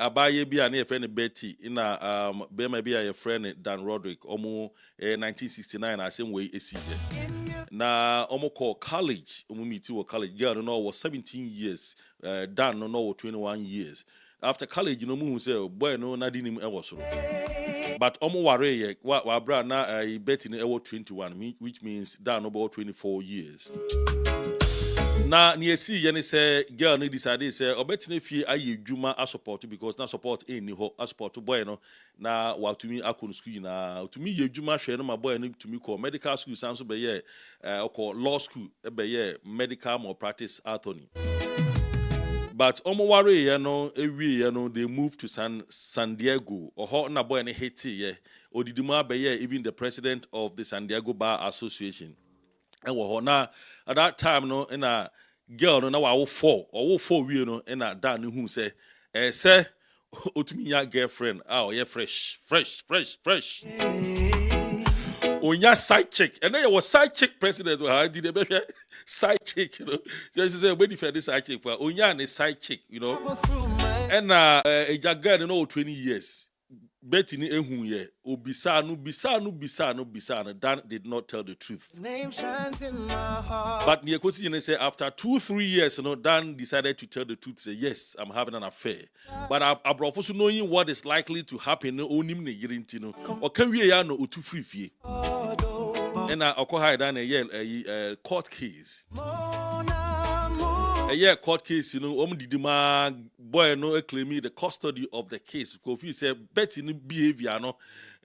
abaye bi a na friend Betty ina bema bi a friend Dan Roderick omo 1969 asem we esi na omo call college omo meet wo college girl no was 17 years Dan no was 21 years after college you know mu say boy no na dinim e was but omo ware ye wa bra na Betty no e was 21 which means Dan no about 24 years. Na ni esi ye ne say girl no decide say obetine fie aye dwuma a support because na support any ho a support boy no na watumi akon school na utumi ye dwuma hwe no ma boy no tumi call medical school sanso be ye call law school be ye medical malpractice attorney. But omoware ye no ewie ye no they moved to San Diego oho na boy no hate ye odidima be ye even the president of the San Diego Bar Association. And na at that time no in a girl no na wa wo four we no in a Dan who say say otumi ya girlfriend yeah fresh onya side chick and then you was side chick president did the baby side chick you know just say when you this side chick for onya and side chick you know and a girl no 20 years Betty ni ehun ye obisa no Dan did not tell the truth. Name shines in my heart. But Niekosi you know say after 2-3 years you know Dan decided to tell the truth say yes I'm having an affair. But abrofosu knowing what is likely to happen no onim ne yirinti no o kan wie ya no otu free fie. And okoha Dan a court case. A court case, you know, didima boy no claim the custody of the case. Because if you say Betty no behavior no,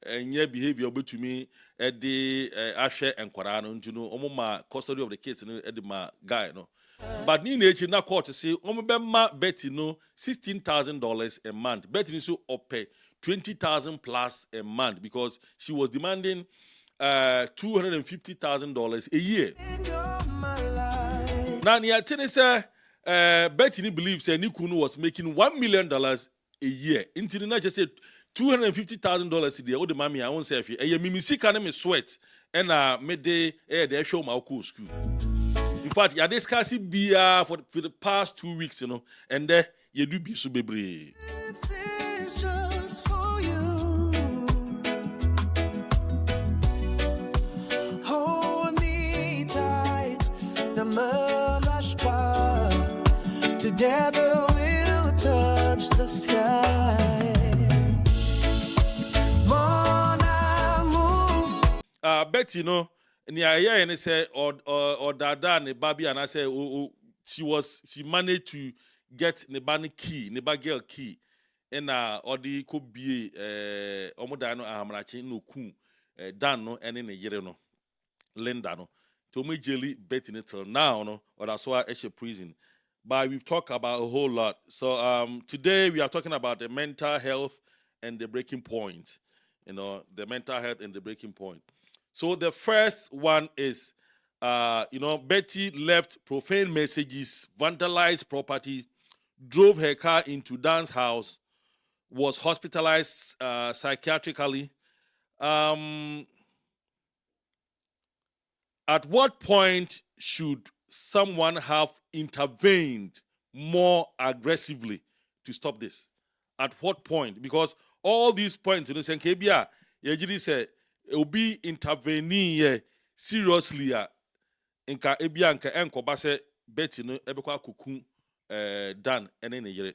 and your behavior to me at the Asher and Korano, you know, ma custody of the case, no, at the ma guy no. But ni nature na court say, ma Betty no $16,000 a month. Betty so pay 20,000 plus a month because she was demanding $250,000 a year. Now, Betty believes Nikunu was making $1 million a year. Into the just said $250,000 a year. Oh, the mommy, I won't say if you mimisi can me sweat and made they show my school. In fact, you discuss it for the past 2 weeks, you know, and there you do be so baby. It's just for you. Hold me tight, the together we'll touch the sky. Betty, no, and say or Dada ne Baby, and I say she managed to get the banny key, the girl key, and or the could be omodano amrachi no kun Dan no and in a year no Linda no to me jelly Betty till now no or that's why I prison. But we've talked about a whole lot. So today we are talking about the mental health and the breaking point. You know, the mental health and the breaking point. So the first one is, Betty left profane messages, vandalized property, drove her car into Dan's house, was hospitalized psychiatrically. At what point should someone have intervened more aggressively to stop this? At what point? Because all these points, you know, Senkebia, Yejiri said, it will be intervening seriously. Nka ebia nka enko ba se Betty no ebekwa kuku Dan ene yere.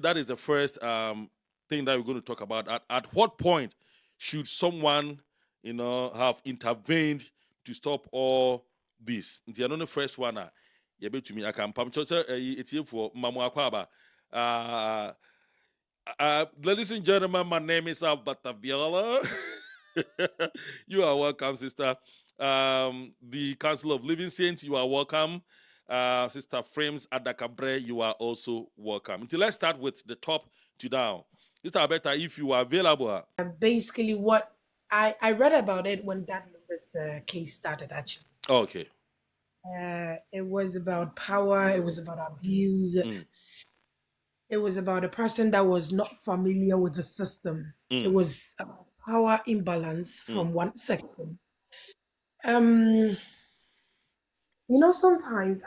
That is the first thing that we're going to talk about. At what point should someone, have intervened to stop all this? I know the first one. You bet to me. I can pump. It's here for Mamu Akwaba. Ladies and gentlemen, my name is Albata Viola. You are welcome, sister. The Council of Living Saints, you are welcome. Sister Frames Adakabre, you are also welcome. Until let's start with the top to down. Sister Alberta, if you are available. Basically, what I read about it when that case started, actually. Okay. It was about power. It was about abuse. It was about a person that was not familiar with the system. It was about power imbalance from one section. Sometimes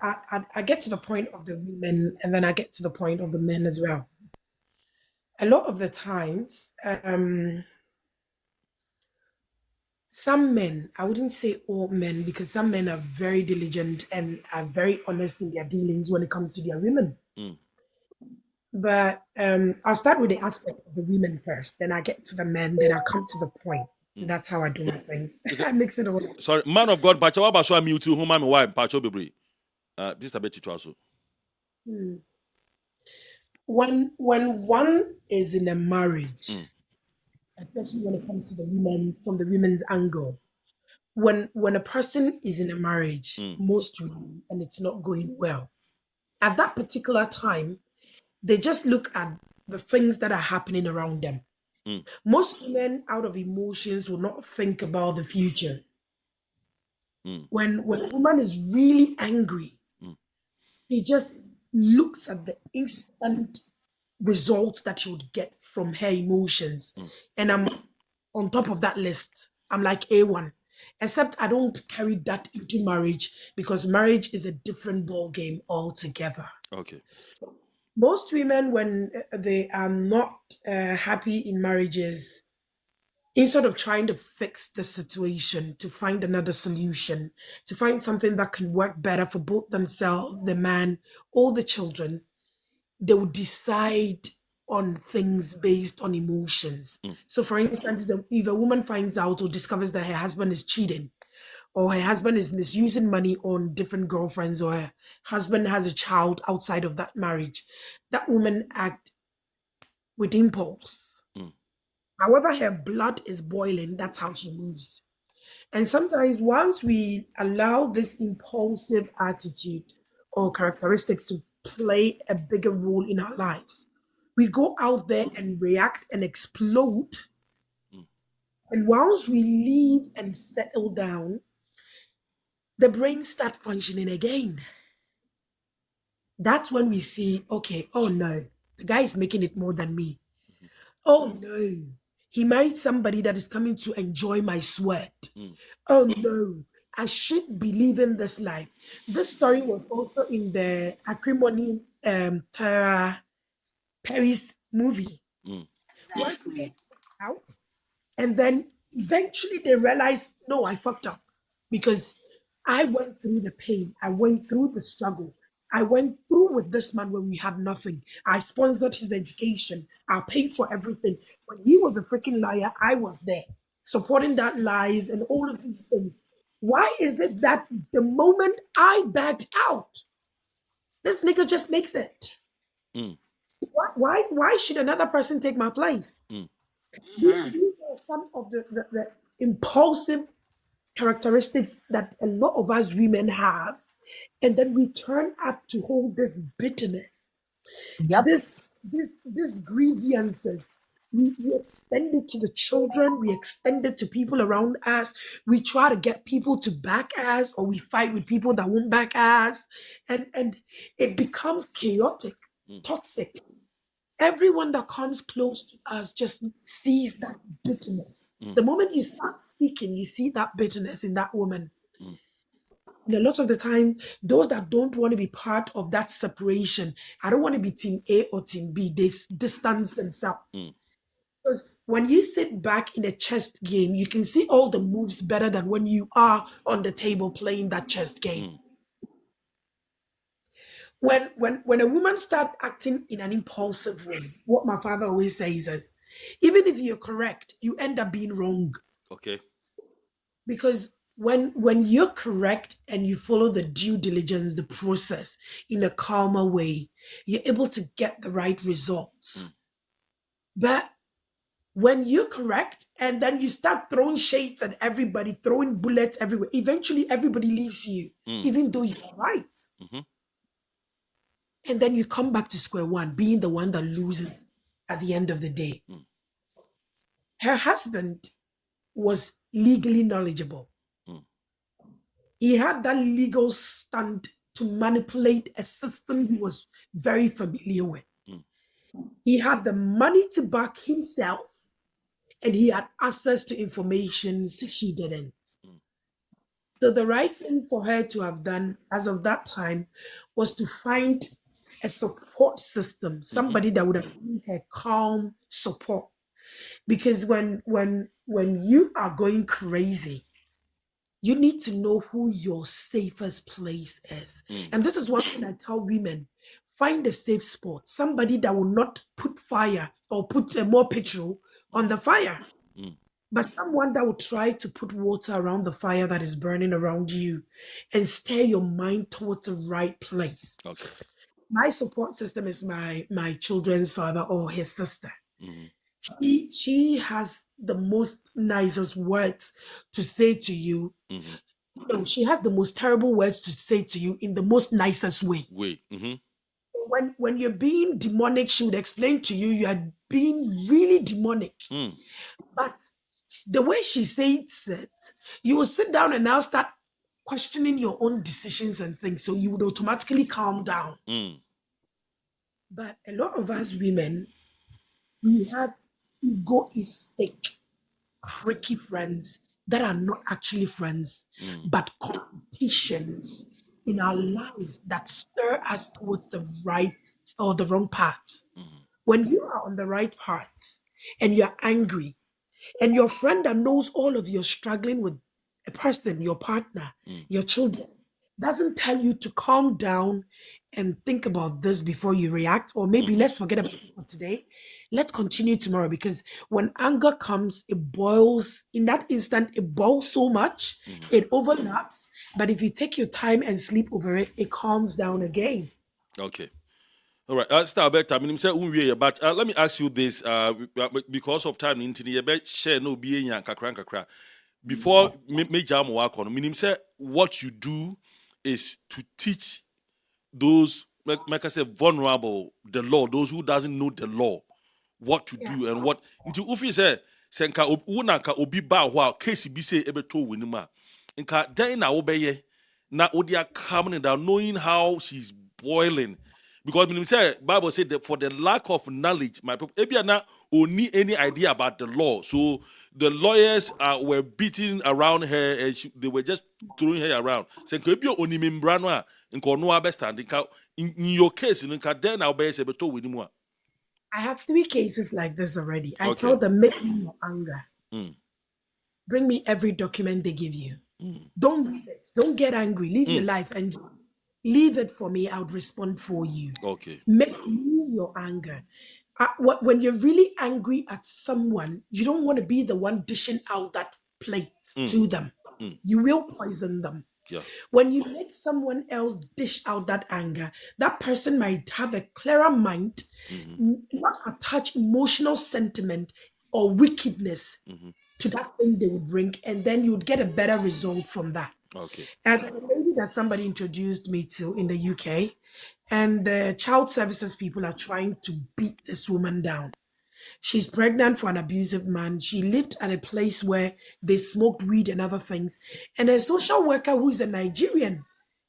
I get to the point of the women and then I get to the point of the men as well. a lot of the times, some men, I wouldn't say all men, because some men are very diligent and are very honest in their dealings when it comes to their women. But I'll start with the aspect of the women first, then I get to the men, then I come to the point. That's how I do my things. I mix it all. Sorry, man of God, Pacho, what about so mute whom I'm wife, Pacho Bebre? This is a bit also. When one is in a marriage, especially when it comes to the women, from the women's angle, when a person is in a marriage, most women, and it's not going well, at that particular time, they just look at the things that are happening around them. Most women, out of emotions, will not think about the future. When a woman is really angry, she just looks at the instant results that she would get from her emotions. And I'm on top of that list. I'm like A1. Except I don't carry that into marriage, because marriage is a different ball game altogether. Okay. Most women, when they are not happy in marriages, instead of trying to fix the situation, to find another solution, to find something that can work better for both themselves, the man, or the children, they will decide on things based on emotions. So, for instance, if a woman finds out or discovers that her husband is cheating, or her husband is misusing money on different girlfriends, or her husband has a child outside of that marriage, that woman act with impulse. However, her blood is boiling, that's how she moves. And sometimes, once we allow this impulsive attitude or characteristics to play a bigger role in our lives, we go out there and react and explode. And once we leave and settle down, the brain starts functioning again. That's when we see, okay, oh no, the guy is making it more than me. Oh no, he married somebody that is coming to enjoy my sweat. Oh no, I should be living this life. This story was also in the Acrimony Tara Paris movie. Exactly. Out. And then eventually they realized, no, I fucked up, because I went through the pain. I went through the struggle. I went through with this man when we had nothing. I sponsored his education. I paid for everything. When he was a freaking liar, I was there supporting that lies and all of these things. Why is it that the moment I backed out, this nigga just makes it? Why should another person take my place? These are some of the impulsive characteristics that a lot of us women have, and then we turn up to hold this bitterness, Yep. this grievances. We extend it to the children, we extend it to people around us. We try to get people to back us, or we fight with people that won't back us, and it becomes chaotic, toxic. Everyone that comes close to us just sees that bitterness. The moment you start speaking, you see that bitterness in that woman. And a lot of the time, those that don't want to be part of that separation, I don't want to be team A or team B, they distance themselves. Because when you sit back in a chess game, you can see all the moves better than when you are on the table playing that chess game. When a woman start acting in an impulsive way, what my father always says is, even if you're correct, you end up being wrong. Okay. Because when you're correct and you follow the due diligence, the process in a calmer way, you're able to get the right results. But when you're correct and then you start throwing shades at everybody, throwing bullets everywhere, eventually everybody leaves you, even though you're right. And then you come back to square one, being the one that loses at the end of the day. Her husband was legally knowledgeable. He had that legal stand to manipulate a system he was very familiar with. He had the money to back himself, and he had access to information she didn't. So the right thing for her to have done as of that time was to find a support system, somebody that would have given her calm support. Because when you are going crazy, you need to know who your safest place is. And this is one thing I tell women: find a safe spot, somebody that will not put fire or put more petrol on the fire, but someone that will try to put water around the fire that is burning around you and steer your mind towards the right place. Okay. My support system is my children's father or his sister. She has the most nicest words to say to you. No, she has the most terrible words to say to you in the most nicest way. When you're being demonic, she would explain to you you are being really demonic. But the way she says it, you will sit down and now start questioning your own decisions and things. So you would automatically calm down. But a lot of us women, we have egoistic, tricky friends that are not actually friends, but competitions in our lives that stir us towards the right or the wrong path. When you are on the right path and you're angry, and your friend that knows all of you're struggling with a person, your partner, your children, doesn't tell you to calm down and think about this before you react, or maybe let's forget about it for today. Let's continue tomorrow, because when anger comes, it boils. In that instant, it boils so much, it overlaps. But if you take your time and sleep over it, it calms down again. Okay. All right. Start better. I mean, say but let me ask you this. Because of time, you bet share no be kakra. Before me jam work on. Meaning say what you do is to teach those make I say vulnerable the law, those who doesn't know the law, what to do and what. Into ufi say senka unanka obi ba ho case bi say ebeto winima. Nka then na obeye na odia calming down, knowing how she's boiling. Because when we say Bible said that for the lack of knowledge, my people, Ebiana only any idea about the law. So the lawyers were beating around her, and they were just throwing her around. Saying, only membrana in Cornwall best standing. In your case, in then I'll be able to win more. I have 3 cases like this already. I told them, make me your anger. Bring me every document they give you. Don't read it. Don't get angry. Live your life and leave it for me. I would respond for you. Okay. Make me your anger. When you're really angry at someone, you don't want to be the one dishing out that plate to them. You will poison them. Yeah. When you make someone else dish out that anger, that person might have a clearer mind, not attach emotional sentiment or wickedness to that thing they would bring, and then you would get a better result from that. Okay. And the lady that somebody introduced me to in the UK, and the child services people are trying to beat this woman down. She's pregnant for an abusive man. She lived at a place where they smoked weed and other things. And a social worker who is a Nigerian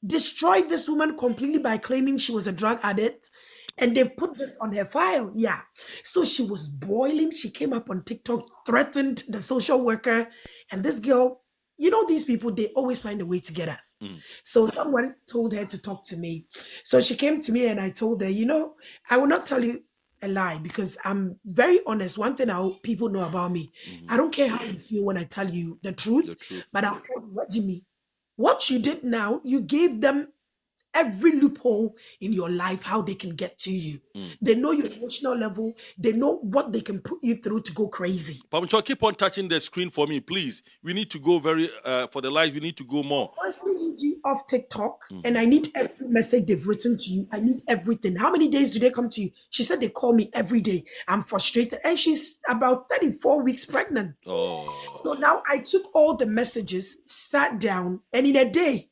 destroyed this woman completely by claiming she was a drug addict. And they've put this on her file. Yeah. So she was boiling. She came up on TikTok, threatened the social worker. And this girl, you know, these people, they always find a way to get us. So someone told her to talk to me. So she came to me and I told her, you know, I will not tell you a lie because I'm very honest. One thing people know about me, I don't care how you feel when I tell you the truth. But I'll tell you what, Jimmy, what you did now, you gave them every loophole in your life, how they can get to you. They know your emotional level. They know what they can put you through to go crazy. Pamcho, keep on touching the screen for me, please. We need to go for the live, we need to go more. I firstly need you off TikTok, and I need every message they've written to you. I need everything. How many days do they come to you? She said they call me every day. I'm frustrated. And she's about 34 weeks pregnant. So now I took all the messages, sat down, and in a day,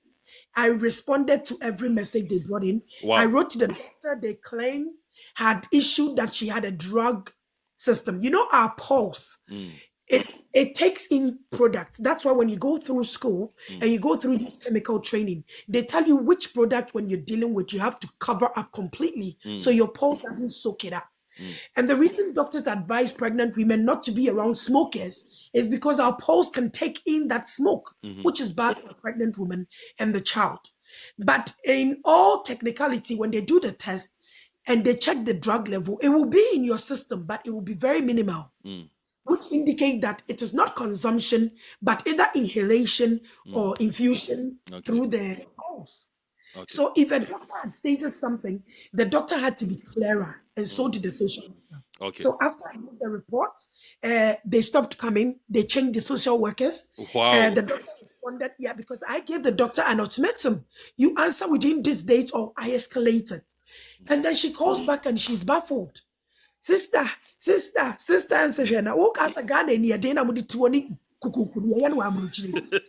I responded to every message they brought in. Wow. I wrote to the doctor they claimed had issued that she had a drug system. You know, our pulse, it takes in products. That's why when you go through school and you go through this chemical training, they tell you which product when you're dealing with, you have to cover up completely so your pulse doesn't soak it up. And the reason doctors advise pregnant women not to be around smokers is because our pulse can take in that smoke, which is bad for a pregnant woman and the child. But in all technicality, when they do the test, and they check the drug level, it will be in your system, but it will be very minimal, which indicate that it is not consumption, but either inhalation or infusion through the nose. So if a doctor had stated something, the doctor had to be clearer, and so did the social worker. Okay. So after I got the reports, they stopped coming. They changed the social workers. Wow. The doctor responded, yeah, because I gave the doctor an ultimatum. You answer within this date or I escalate it. And then she calls back and she's baffled. Sister, and say, na wo kasa Ghana ni ade na mo di tuo ni kukuku ni ya no amruchiri.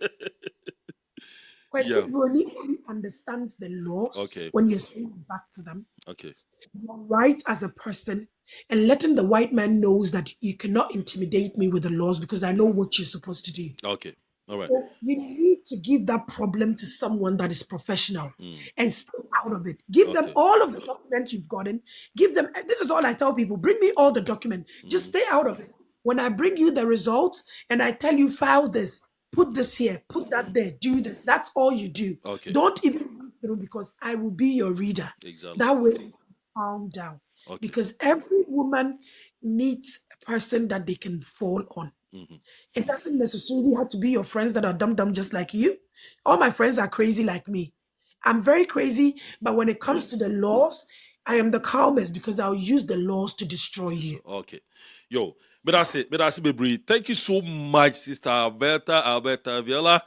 Question only understands the laws when you're saying it back to them. Okay. You're right as a person, and letting the white man knows that you cannot intimidate me with the laws because I know what you're supposed to do. Okay. All right. So you need to give that problem to someone that is professional and stay out of it. Give them all of the documents you've gotten. Give them, this is all I tell people, bring me all the documents. Just stay out of it. When I bring you the results and I tell you file this, put this here, put that there, do this. That's all you do. Okay. Don't even read through because I will be your reader. Exactly. That way, calm down. Okay. Because every woman needs a person that they can fall on. It doesn't necessarily have to be your friends that are dumb just like you. All my friends are crazy like me. I'm very crazy, but when it comes to the laws, I am the calmest because I'll use the laws to destroy you. Okay. Yo, but that's it, baby. Thank you so much, Sister Alberta Viola.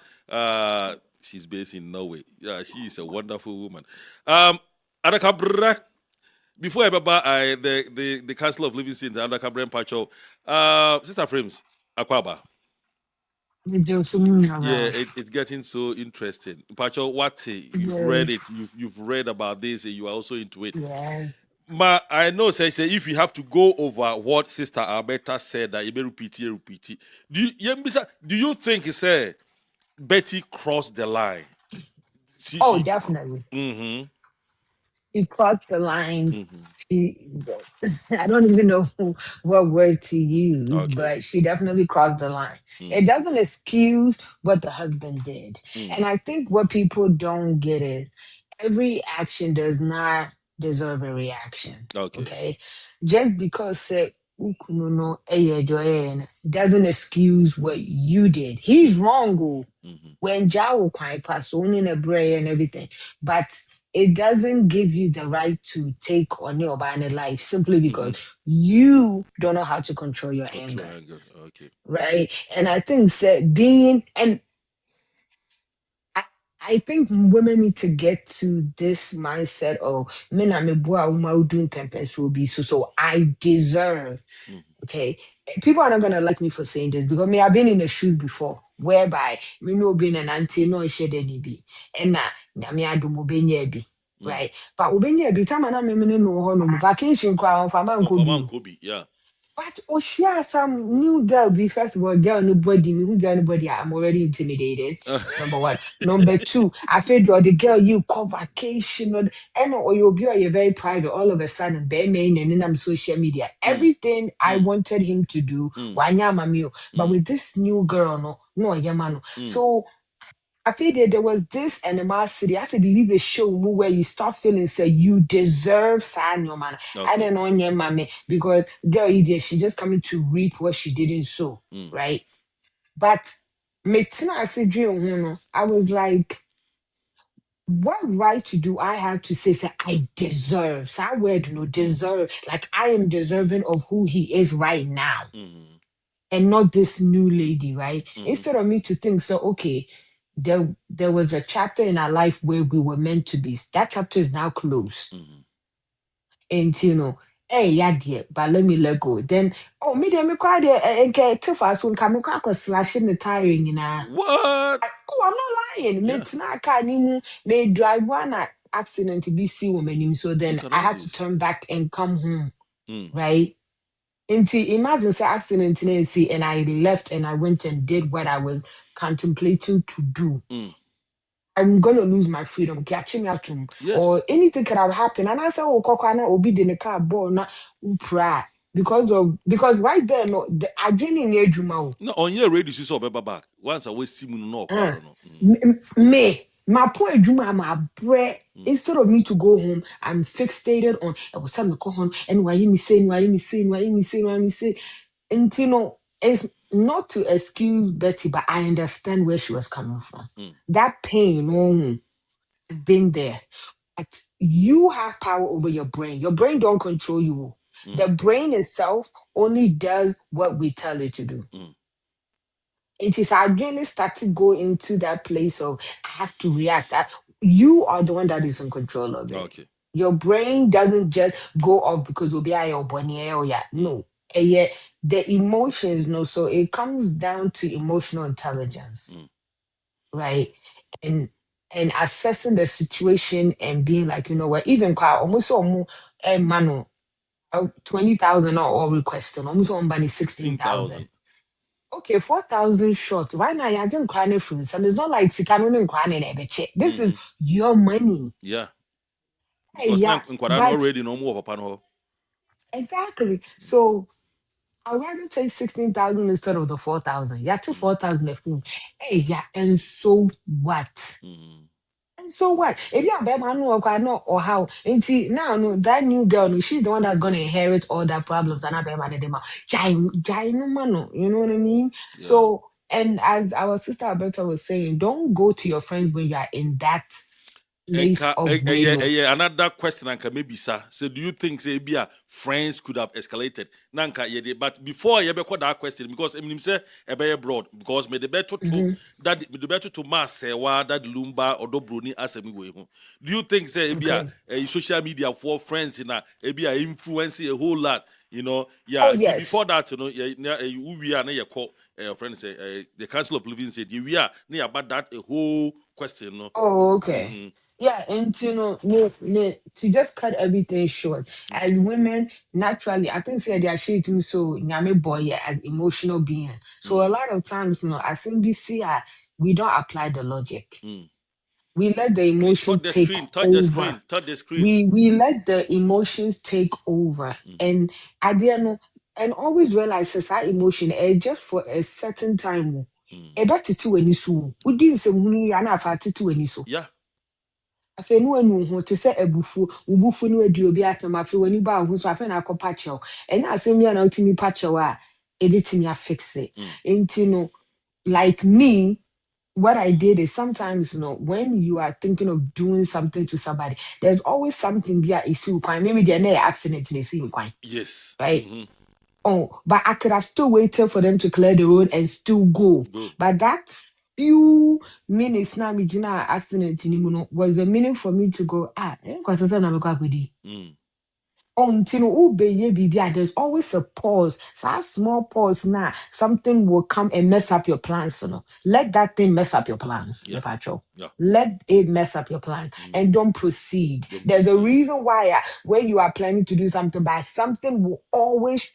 She's based in Norway. Yeah, she is a wonderful woman. Adakabra, before I the Council of Living Saints, Adakabra and Pacho, Sister Frames, Akwaba. Yeah, it's getting so interesting. Pacho, what you've read it, you've read about this, and you are also into it. Yeah. I know, say if you have to go over what Sister Alberta said, that you may repeat it. Do you think say Betty crossed the line? Definitely. Mm-hmm. She crossed the line. She, I don't even know what word to use, but she definitely crossed the line. It doesn't excuse what the husband did. And I think what people don't get is every action does not deserve a reaction. Okay. Just because doesn't excuse what you did. He's wrong. When Jawo quite pass on in a brain and everything, but it doesn't give you the right to take on your life simply because you don't know how to control your anger. Okay. Right? And I think I think women need to get to this mindset of men are doing pampers will be so I deserve. Okay. People are not gonna like me for saying this because I've been in a shoot before whereby me no being an auntie no shed any be and I do mobile be. Right. But every time I no vacation crowd for man could be. Yeah. But share some new girl be first of all, girl nobody, who girl nobody, I'm already intimidated. Number one. Number two, I feel you're the girl you call vacation or you'll be very private all of a sudden, bare main and then I'm social media. Everything I wanted him to do, but with this new girl, no, yamano. So I feel that there was this animosity. I said, believe the show where you start feeling say you deserve sign your man. I don't know your mommy because girl, she just coming to reap what she didn't sow, right? But I was like, what right to do I have to say I deserve? So I word no deserve. Like I am deserving of who he is right now. And not this new lady, right? Instead of me to think so, okay. There was a chapter in our life where we were meant to be. That chapter is now closed. And hey, yeah, dear, but let me let go. Then, me quite and get too fast when come slashing the tire, What? I'm not lying. May drive one accident to be see woman. So then I had to turn back and come home. Right? Imagine the accident and I left and I went and did what I was contemplating to do. I'm gonna lose my freedom, catching out to or anything could have happened. And I said, oh, Kokana will be in the car, born cry because right there, no, I didn't need you. No, on your radio, you saw back. Once I was seeing no, me. My point, Juma, my bread. Instead of me to go home, I'm fixated on I was me go home and why me saying, why me saying, why me saying, why me saying. And you know, it's not to excuse Betty, but I understand where she was coming from. That pain, I've been there. But you have power over your brain. Your brain don't control you. The brain itself only does what we tell it to do. It is again start to go into that place of I have to react. You are the one that is in control of it. Okay. Your brain doesn't just go off because we'll be your bonnie or yeah. No. Yeah, the emotions, no. So it comes down to emotional intelligence, right? And assessing the situation and being like, you know what, even almost manu 20,000 or requesting almost on money 16,000. 16,000. Okay, 4,000 short. Why not? I didn't cry from some. It's not like Sikano and crying every check. This is your money. Yeah. Hey, Because yeah, now Nkwara but already no more papa no. exactly. So I'd rather take 16,000 instead of the 4,000. Yeah, to 4,000 a phone. Hey, yeah, and so what? And so what? If you have a man or how, and see now, no, that new girl, no, she's the one that's gonna inherit all that problems and I be man no man, you know what I mean? Yeah. So, and as our sister Alberta was saying, don't go to your friends when you are in that place of waiting. Another question Anka maybe sir. So do you think say be friends could have escalated? Nanka but before you call that question because I mean say a broad because me the better to that the better to mass say that lumba or dobroni as a way. Do you think say be a social media for friends in a be a influence a whole lot? You know, yeah. Oh, yes. Before that, you know, we are near call friends say the Council of Living said we are near about that a whole question. No? Oh, okay. Yeah, and you know, to just cut everything short, as women, naturally, I think say they are shaping so nyame boy yeah, as emotional being. So a lot of times, you know, I think this year we don't apply the logic. We let the emotion touch the take screen, touch over. the screen. We let the emotions take over, and I didn't know, and always realize that emotion, just for a certain time. Better to any so. We didn't say we are not to any so. Yeah. Afei no anu ho te sɛ abufuo wobufu no adi obi atam afei w'ani ba ho so afei na akɔpa kyɛw ɛnyɛ asɛm yɛ na wotumi pa kyɛw a ɛbɛtumi afixe nti no like me what I did is sometimes, you know, when you are thinking of doing something to somebody, there's always something there is you quite maybe they're not accident they see you quite. Yes. Right. Oh, but I could have still waited for them to clear the road and still go. But that few minutes now, me jina accident was a minute for me to go. Because until there's always a pause. So a small pause now, something will come and mess up your plans. You know, let that thing mess up your plans. Yeah. Yeah. Let it mess up your plans and don't proceed. There's a reason why when you are planning to do something, but something will always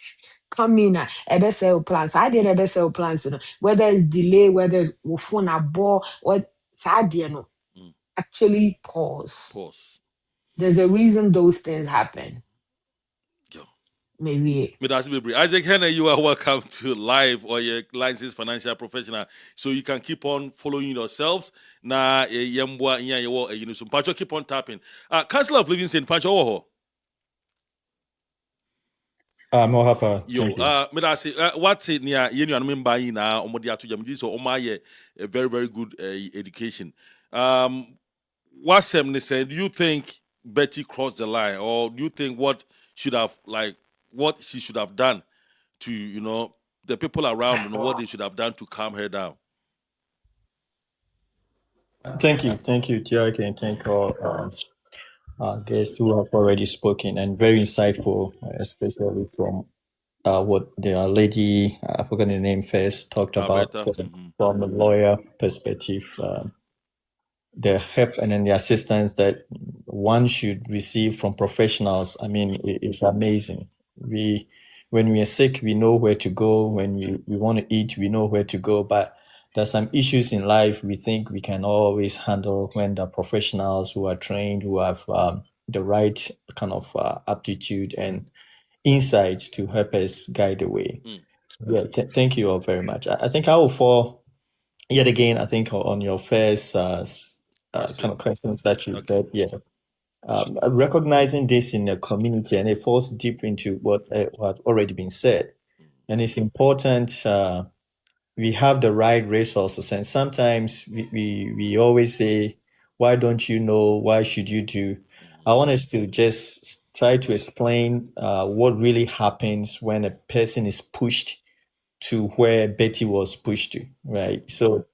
come in a sell plans. I did a sell plans, you know, whether it's delay, whether it's phone a ball, what you know. Actually pause. There's a reason those things happen. Maybe. Isaac Henry, you are welcome to Live or your licensed financial professional. So you can keep on following yourselves. Na yembwa nya yewo yinusum. Pacho keep on tapping. Council of Living Saint Pacho woho. More happy. Yo, me say what's it near yenu anu memba yi na omodi atu jam so omaye a very very good education. What Semne said, do you think Betty crossed the line, or do you think what she should have done to, you know, the people around, you know, what they should have done to calm her down? Thank you, TRK, and thank all guests who have already spoken and very insightful, especially from what the lady, I forgot the name first, talked about from a lawyer perspective. The help and then the assistance that one should receive from professionals, I mean, it's amazing. When we are sick, we know where to go. When we want to eat, we know where to go. But there's some issues in life we think we can always handle when the professionals who are trained, who have the right kind of aptitude and insight to help us guide the way. So, yeah, thank you all very much. I think I will fall yet again, I think on your first kind of questions that you got. Yeah. Recognizing this in the community, and it falls deep into what already been said, and it's important. We have the right resources, and sometimes we always say, "Why don't you know? Why should you do?" I want us to just try to explain what really happens when a person is pushed to where Betty was pushed to, right? So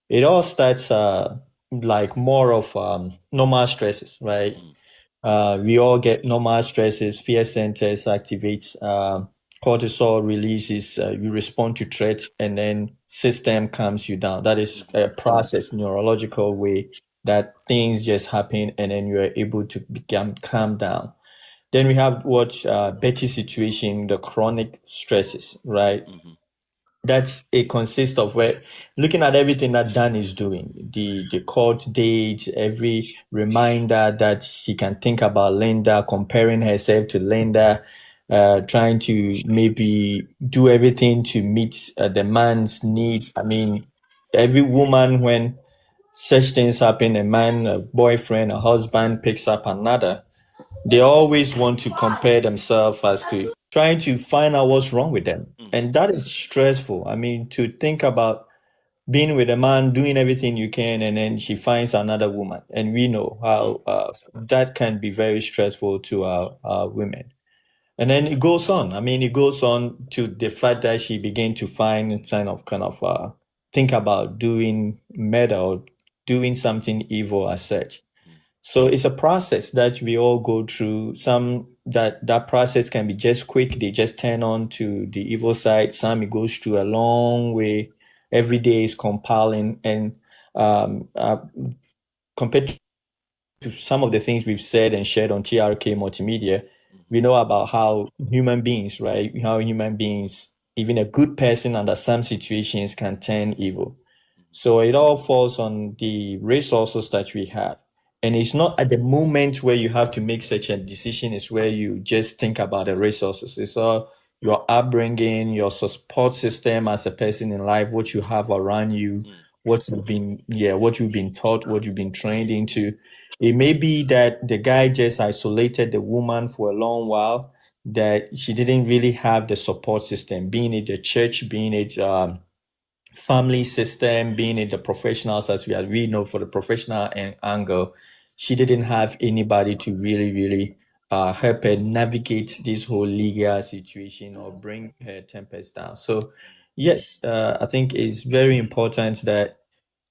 it all starts like more of normal stresses, right? We all get normal stresses, fear centers activates, cortisol releases, you respond to threat, and then system calms you down. That is a process, neurological way that things just happen and then you are able to become calm down. Then we have what Betty's situation, the chronic stresses, right? That it consists of where looking at everything that Dan is doing, the court date, every reminder that she can think about Linda, comparing herself to Linda, trying to maybe do everything to meet the man's needs. I mean, every woman, when such things happen, a man, a boyfriend, a husband picks up another, they always want to compare themselves as to trying to find out what's wrong with them. And that is stressful. I mean, to think about being with a man, doing everything you can, and then she finds another woman. And we know how that can be very stressful to our women. And then it goes on. I mean, it goes on to the fact that she began to find kind of think about doing murder or doing something evil as such. So it's a process that we all go through. Some that process can be just quick. They just turn on to the evil side. Some it goes through a long way. Every day is compiling. And compared to some of the things we've said and shared on TRK Multimedia, we know about how human beings, right? How human beings, even a good person under some situations can turn evil. So it all falls on the resources that we have. And it's not at the moment where you have to make such a decision is where you just think about the resources. It's all your upbringing, your support system as a person in life, what you have around you, what you've been taught, what you've been trained into. It may be that the guy just isolated the woman for a long while, that she didn't really have the support system, being it the church, being it family system, being in the professionals, as we know for the professional angle, she didn't have anybody to really help her navigate this whole legal situation or bring her tempers down. So yes, I think it's very important that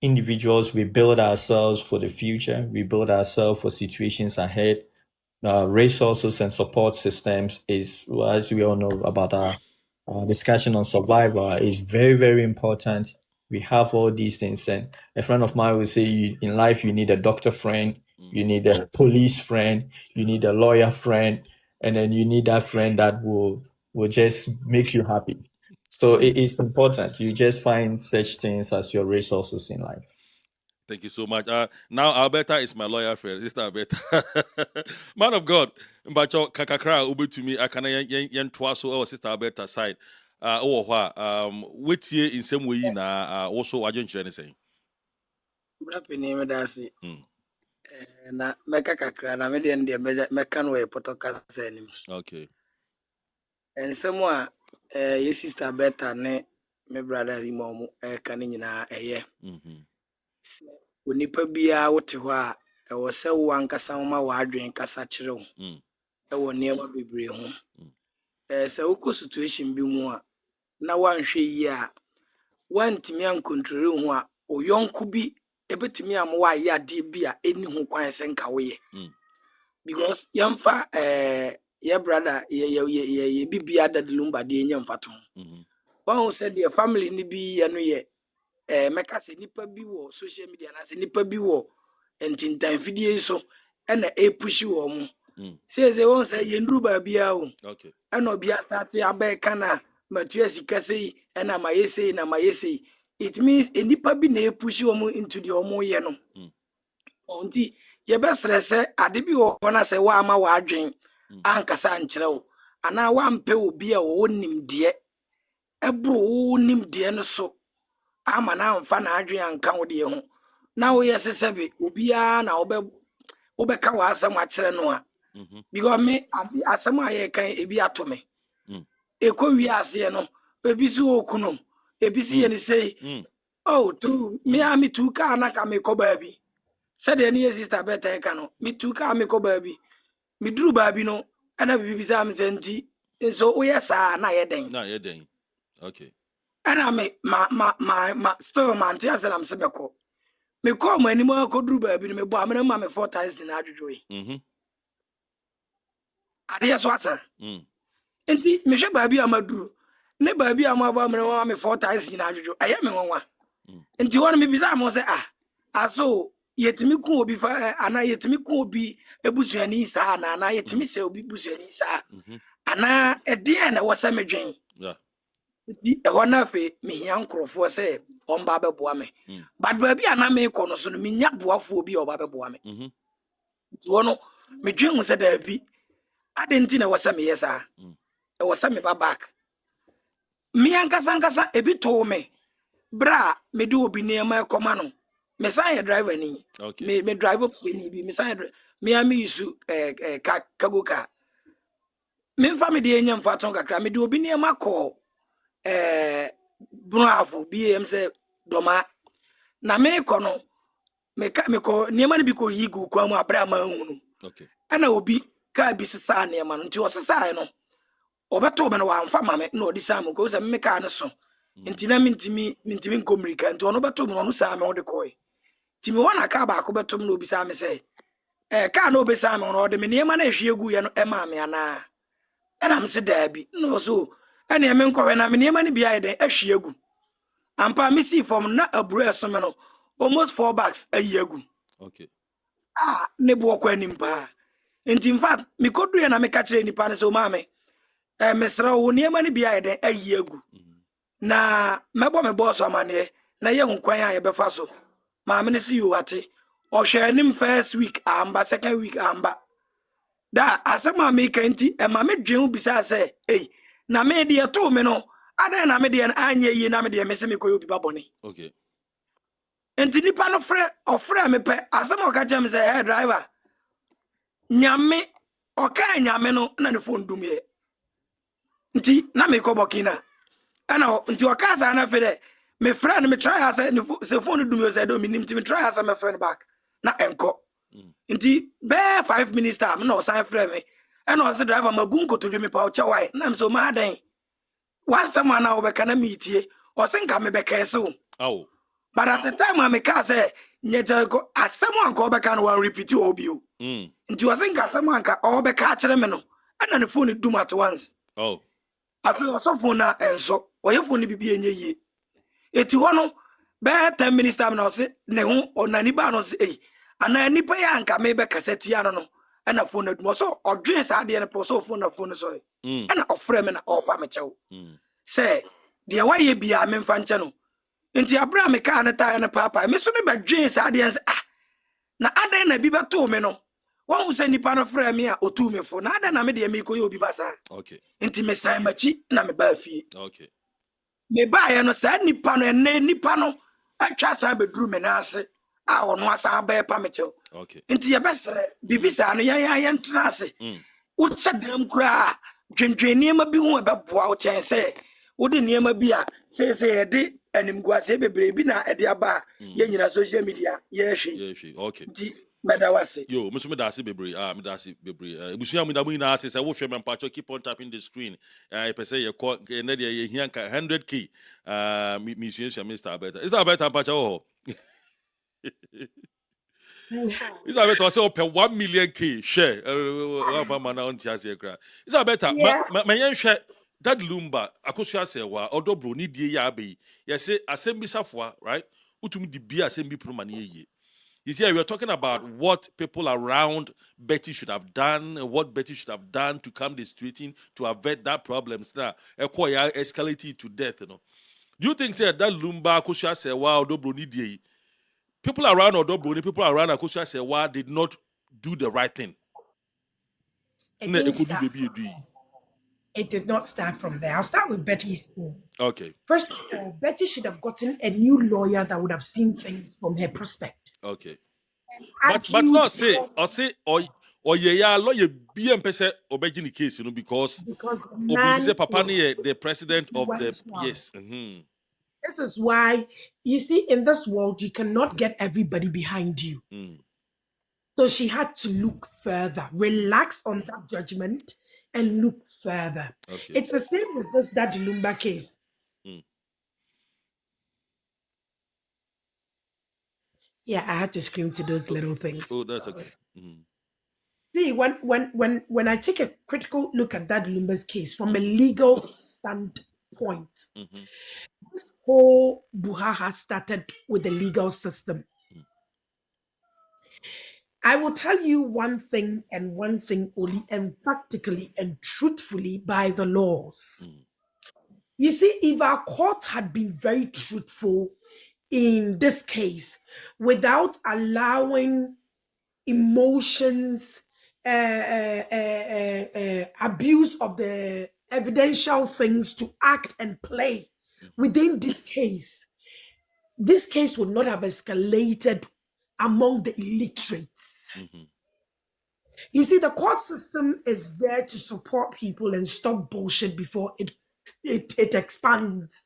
individuals, we build ourselves for the future, we build ourselves for situations ahead. Resources and support systems is, well, as we all know about our discussion on survival, is very important. We have all these things, and a friend of mine will say, in life you need a doctor friend, you need a police friend, you need a lawyer friend, and then you need that friend that will just make you happy. So it is important. You just find such things as your resources in life. Thank you so much. Now Alberta is my lawyer friend, Sister Alberta. Man of God, Mbacho kakakra ube to me. I can yen twaso or Sister Alberta side. Which year in some way na also agent anything. Name dasi na meka kakra na me de meka no e potoka sanim. Okay. And somewhere your sister better ne me brother imomu ka ne nyina eye. Onipa bia wote ho a e wo se wo ankasa ma wa adwen kasa kire wo. E wo niema bebre ho. Se wo situation bi mu a na wanhwe yi a wantimi an control ho a oyonko bi ebetimi am wa ya de bi a eni ho kwan se nka wo ye. Because yamfa your brother ye bibia dadlumba de nyamfa to. One said the family ni bi ye no ye meka se nipa bi wo social media na se nipa bi wo entintan fidie so na push wo mu. Say won say ye nduru ba bia o. Okay. Ana obia start abeka na matua sika sei na mayesei na mayesei. It means nipa bi na push wo mu into the omo ye no. Onti ye be stress ade bi wo na se wa ama wa adwen ankasa nkyere wo ana wa mpe obi a wo nim de ebro wo nim de no so ama na amfa na adwen anka wo de ho na wo yes sebe obia na obeka wa asem akere no a because me asem aye kan ebi ato me ekɔ ase no ebi si okuno ebi si ye ni say oh true me too ka na ka me kɔ baabi said any sister better can me too ka me kɔ baabi me duru baabi no ana bibi sa me senti so o yes na ye den okay ana me ma still man tia say am se beko me call mo anim akɔ duru baabi no me bo amena ma me 4000 na adwodwe ade so asa enti me hwe baabi amaduru ne baabi amaba amena ma me 4000 na adwodwe aye me nwanwa enti won me bisa mo say aso yetimi ku obi fa ana yetimi ku obi ebusuani saa na yetimi se obi busuani saa ana ede na wasa medwen di e hona fe me hia nkrofo se omba beboa me but baabi ana me kɔ no so no me nya boafo obi oba beboa me nti wono medwen hu se da bi ade nti na wasa me yesa e wasa me ba back me ankasa ebi to me bra me do obi nema ekoma no me sign driver ni me driver ni bi me sign me am use cargo car me fa me de enya mfa ton kakra me do obi nema call bravo BM say doma na me ko no me ko nema ni bi ko yigu kwa mu abra ma hunu ana obi ka bi sisa nema no nti o sisa no obeto me no wa mfa ma me na odi sam ko se me ka no so nti na mintimi nkomirika nti ono beto me no sa me odi koy timi wana ka ba ko beto me no obisa me se ka na obisa me no odi me nema na ehwe egu ye no e ma me ana na me se daabi no so ene me nkɔwe na me nema ni bia ye den ehwe egu ampa me si form na aburo eso me no almost 4 bags ayi egu ne bo kwa nimpa nti in fact me kodu ye na me ka kire nipa ne so ma me mesra wo nema ni bia ye den ayi egu na mebo me boss amane na ye hunkwan a ye befa so ma me ne si yo ate o hwe nim first week amba second week amba da asema me kanti e ma me dwen bisa se na me de to me no adan na me de anya yi na me de me se me koyo bi babone enti nipa no ofre me pe asema o ka chem se hey driver nyame o ka nyame no na ne phone dum ye nti na me ko bokina ana nti o ka sa na fe de me friend me try as se phone dum yo say do me nim me try as me friend back na enko nti be 5 minutes time na o san friend me and o se driver mabu nkoto dwe me pa o chewai na me so ma dan was someone na obeka na meetie o se nka me beka ese o but at the time me ka say nyete ko asemo anka obeka no one repeat obi o nti o se nka asemo anka obeka akere me no ana ne phone dum at once afi o so phone na enso o ye phone bibi enye yie eti hono be 10 minutes time na o se ne ho onani ba no se ana nipa ya anka me be cassette ya no ana phone adum so odwen sa de ne po so phone na phone so ana ofre me na opa me chew say de waye bia me mfa nche no enti abra me ka na ta na papa me so ne be dwen sa de na adan na bi beto me no won se nipa no frɛ me a otu me fo na adan na me de me koyo obi basa enti me sai machi na me ba fie me ba ya no sa nipa no nipa no atwa sa be duru me na ase a ono asa ba pa me chew nti ye besere bibisa no yan tena ase wo chedam kura dwendwen niema bi ho be boa wo chen se wo de niema bi a se ye de animguase bebre bi na e de aba ye nyina social media ye hwe nti medawase yo musu medase bebre medase bebre ebusu am da mu ina ase se wo hwe me mpacho keep on tapping the screen pese ye call na de ye hia ka 100k mi sua Mr. Better is that better mpacho ho is that better say open 1 million k share wa ma na on ti ase kra is that better ma yen hwe that lumba akosua se wa odobro ni die ya abai ye say asembisafoa right utumi di bia asembi pro man ye you see, we are talking about what people around Betty should have done, what Betty should have done to calm the situation, to avert that problems now. Escalated to death, you know. Do you think that Lumba Akosia Sewa Odobroni people around Odobroni, people around Akosia Sewa did not do the right thing? It did not start from there. I'll start with Betty's own. Okay. First of all, Betty should have gotten a new lawyer that would have seen things from her perspective. Okay. But not say or yeah lawyer be pese obeji the case, because the obi man say papa was ni the president of the influential. yes. This is why you see in this world you cannot get everybody behind you. So she had to look further, relax on that judgment, and look further. Okay. It's the same with this Daddy Lumba case. Yeah, I had to scream to those little things. Oh, that's okay. See, when I take a critical look at Daddy Lumba's case from a legal standpoint, this whole buhaha started with the legal system. I will tell you one thing and one thing only, emphatically and truthfully by the laws. You see, if our court had been very truthful in this case, without allowing emotions, abuse of the evidential things to act and play within this case would not have escalated among the illiterates. You see, the court system is there to support people and stop bullshit before it expands.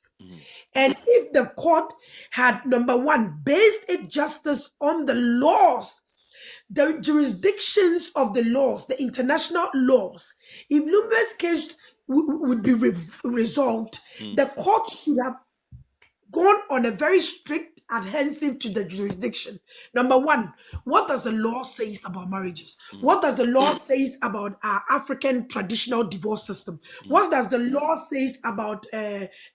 And if the court had, number one, based its justice on the laws, the jurisdictions of the laws, the international laws, if Lumba's case would be resolved, the court should have gone on a very strict adherence to the jurisdiction. Number one, what does the law say about marriages? What does the law say about our African traditional divorce system? What does the law say about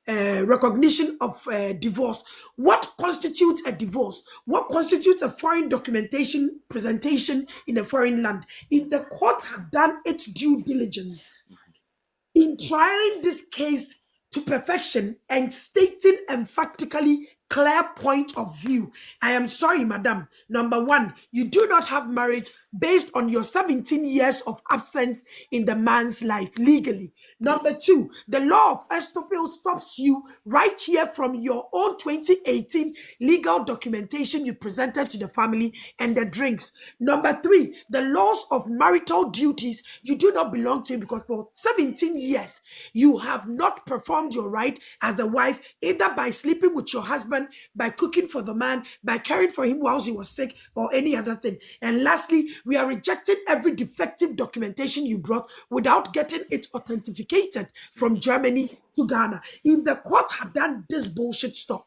recognition of divorce? What constitutes a divorce? What constitutes a foreign documentation presentation in a foreign land? If the court had done its due diligence in trialing this case to perfection and stating emphatically clear point of view. I am sorry, madam. Number one, you do not have marriage based on your 17 years of absence in the man's life legally. Number two, the law of estoppel stops you right here from your own 2018 legal documentation you presented to the family and the drinks. Number three, the laws of marital duties, you do not belong to him because for 17 years, you have not performed your right as a wife, either by sleeping with your husband, by cooking for the man, by caring for him whilst he was sick, or any other thing. And lastly, we are rejecting every defective documentation you brought without getting it authenticated from Germany to Ghana. If the court had done this bullshit stuff,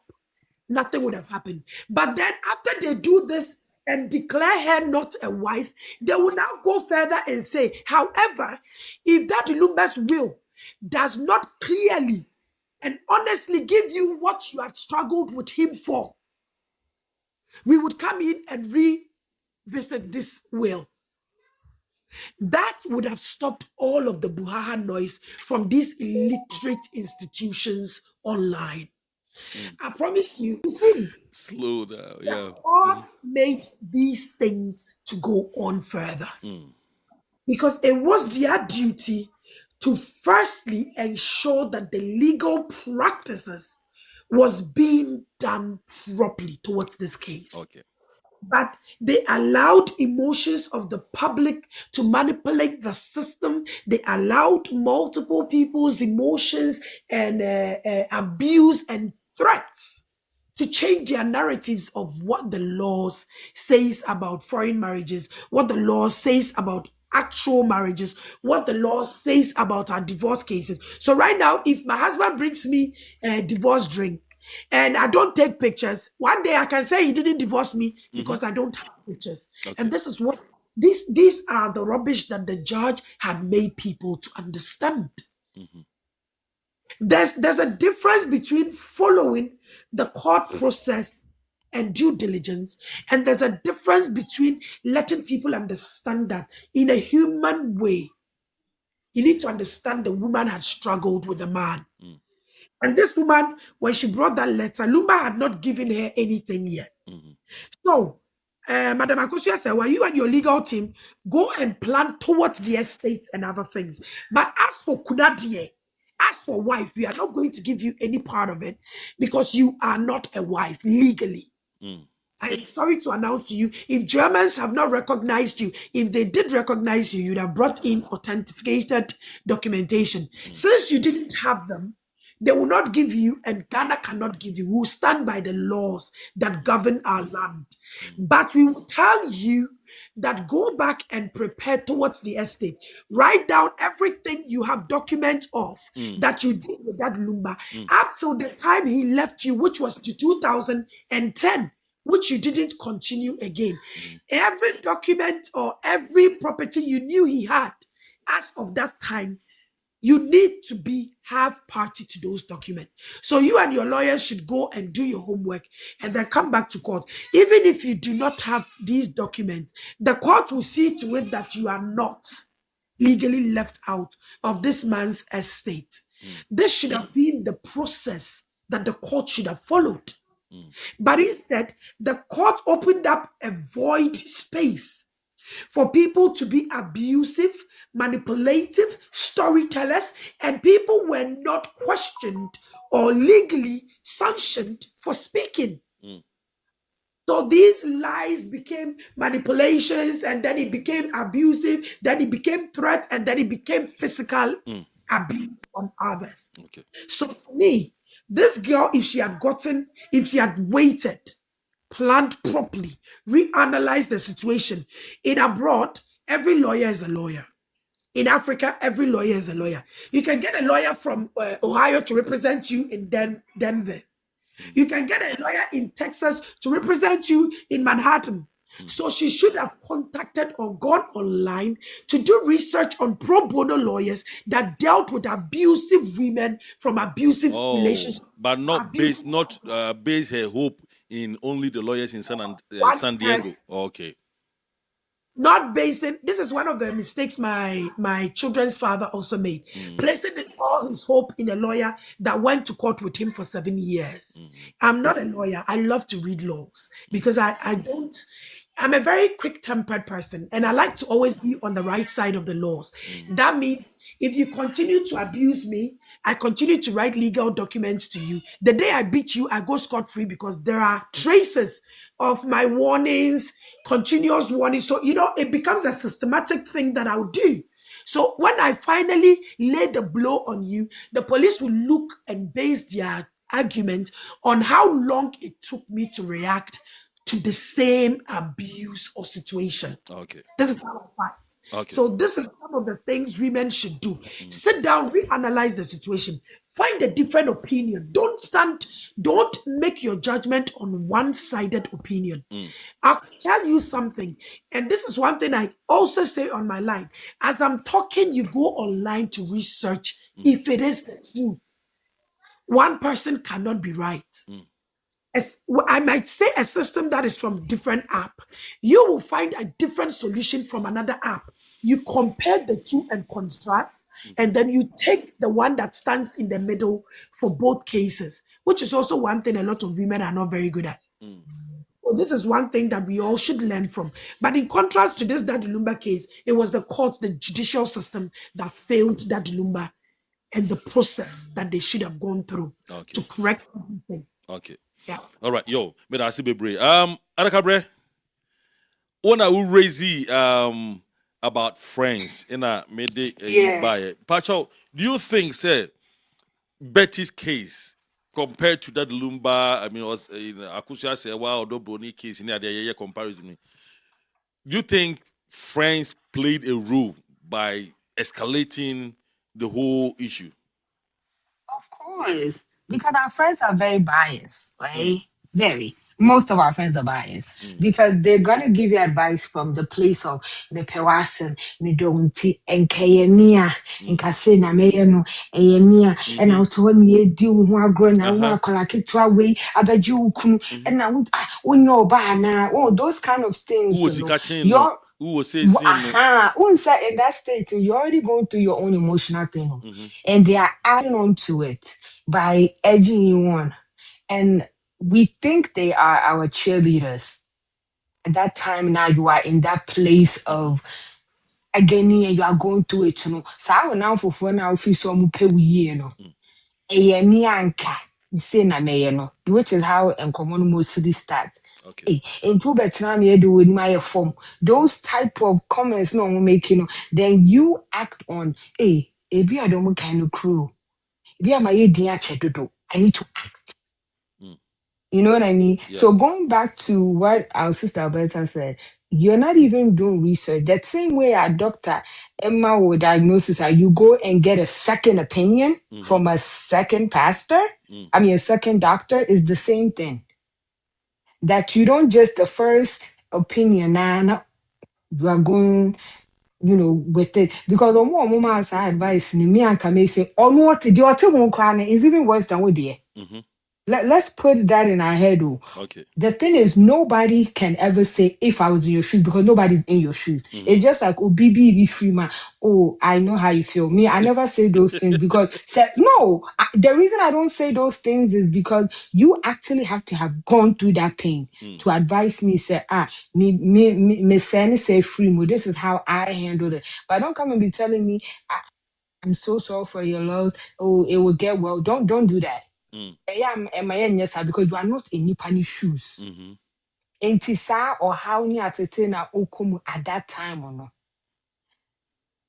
nothing would have happened. But then after they do this and declare her not a wife, they will now go further and say, however, if that Lumba's will does not clearly and honestly give you what you had struggled with him for, we would come in and revisit this will. That would have stopped all of the buhaha noise from these illiterate institutions online. I promise you, see, Slow down, yeah. the court made these things to go on further because it was their duty to firstly ensure that the legal practices was being done properly towards this case. Okay. But they allowed emotions of the public to manipulate the system. They allowed multiple people's emotions and abuse and threats to change their narratives of what the laws says about foreign marriages, what the law says about actual marriages, what the law says about our divorce cases. So right now, if my husband brings me a divorce drink, and I don't take pictures, one day I can say he didn't divorce me because I don't have pictures. Okay. And this is what these are the rubbish that the judge had made people to understand. There's a difference between following the court process and due diligence, and there's a difference between letting people understand that in a human way, you need to understand the woman had struggled with the man. And this woman, when she brought that letter, Lumba had not given her anything yet. So Madam Akosia said, well, you and your legal team go and plan towards the estate and other things. But as for Kunadie, as for wife, we are not going to give you any part of it because you are not a wife legally. I'm sorry to announce to you, if Germans have not recognized you, if they did recognize you, you'd have brought in authenticated documentation. Since you didn't have them, they will not give you, and Ghana cannot give you. We will stand by the laws that govern our land. But we will tell you that go back and prepare towards the estate. Write down everything you have document of that you did with that Lumba up till the time he left you, which was to 2010, which you didn't continue again. Every document or every property you knew he had as of that time, you need to have party to those documents. So you and your lawyers should go and do your homework and then come back to court. Even if you do not have these documents, the court will see to it that you are not legally left out of this man's estate. This should have been the process that the court should have followed. But instead, the court opened up a void space for people to be abusive, manipulative, storytellers, and people were not questioned or legally sanctioned for speaking. So these lies became manipulations, and then it became abusive, then it became threat, and then it became physical abuse on others. Okay. So for me, this girl, if she had waited, planned properly, reanalyzed the situation. In abroad, every lawyer is a lawyer. In Africa, every lawyer is a lawyer. You can get a lawyer from Ohio to represent you in Denver. You can get a lawyer in Texas to represent you in Manhattan. So she should have contacted or gone online to do research on pro bono lawyers that dealt with abusive women from abusive relationships. But not base her hope in only the lawyers in San Diego. Okay. Not basing, this is one of the mistakes my children's father also made, placing all his hope in a lawyer that went to court with him for 7 years. I'm not a lawyer. I love to read laws because I'm a very quick-tempered person, and I like to always be on the right side of the laws. That means if you continue to abuse me, I continue to write legal documents to you. The day I beat you, I go scot-free because there are traces of my warnings, continuous warnings. So, it becomes a systematic thing that I'll do. So when I finally lay the blow on you, the police will look and base their argument on how long it took me to react to the same abuse or situation. Okay. This is how I fight. Okay. So this is some of the things women should do. Sit down, reanalyze the situation, find a different opinion. Don't make your judgment on one-sided opinion. I'll tell you something, and this is one thing I also say on my line. As I'm talking, you go online to research if it is the truth. One person cannot be right. I might say a system that is from different app. You will find a different solution from another app. You compare the two and contrast, and then you take the one that stands in the middle for both cases, which is also one thing a lot of women are not very good at. So this is one thing that we all should learn from. But in contrast to this Daddy Lumba case, it was the court, the judicial system that failed Daddy Lumba and the process that they should have gone through to correct everything. Okay. Yeah. All right, yo, me da see bebre. Adakabre, when I will raise about friends in a made buy Pacho, do you think say Betty's case compared to that Lumba, I mean, was Akusia say wow, do Brony case in the comparison? Do you think friends played a role by escalating the whole issue? Of course, because our friends are very biased, right? Very. Most of our friends are biased because they're gonna give you advice from the place of me pewasem, me don'ti, and kayenia, and kasina meyano, and out when you do who are grown and who are collected to away, I bet you and now we know by now, all those kind of things. Who was he catching? Who was saying? In that state, you're already going through your own emotional thing, and they are adding on to it by edging you on. And we think they are our cheerleaders. at that time now you are in that place of agony and you are going through it, you know. So I will now for now feel some pay you know. A me anka say na me no, which is how and common mostly start. Okay. In two better me do with my form. Those type of comments no make you know, then you act on be I don't kind of crew. Be my idea chedodo. I need to act. Mm. You know what I mean? Yeah. So going back to what our sister Alberta said, you're not even doing research. That same way a doctor, Emma will diagnose her, you go and get a second opinion from a second pastor. I mean, a second doctor is the same thing. That you don't just the first opinion, nah, you are going, you know, with it. Because on one moment, I advise me and Kame say, oh, no, what the other one crying is even worse than what dear. Let's put that in our head. Oh. Okay. The thing is, nobody can ever say if I was in your shoes because nobody's in your shoes. It's just like, oh, BB free man. Oh, I know how you feel. Me, I never say those things because no. The reason I don't say those things is because you actually have to have gone through that pain to advise me. Say, me, say free mo. This is how I handled it. But don't come and be telling me I'm so sorry for your loss. Oh, it will get well. Don't do that. Yes, because you are not in Nipani's shoes. Enti saa or how ni atete na okomu at that time or no.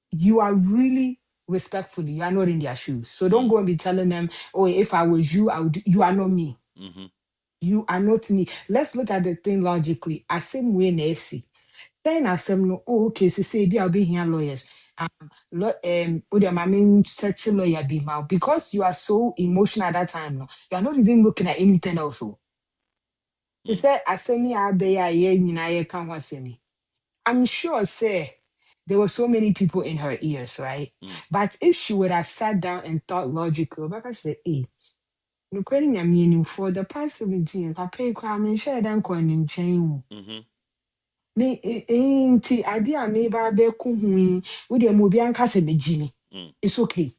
You are really respectfully, you are not in their shoes. So don't go and be telling them, oh, if I was you, I would. You are not me. You are not me. Let's look at the thing logically. I same way na esi. Then I say no, oh, okay, so say I'll be here lawyers. My search lawyer be now because you are so emotional at that time. No, you are not even looking at anything else. Oh. She said, I say me I be a year in I can't want see me. I'm sure, say, there were so many people in her ears, right? But if she would have sat down and thought logically, like I said, no quitting your meaning for the past 17 years, I pay crime and share them coin in chain. Me, ain't idea me by be coon with your movie and cast me, Jimmy. It's okay.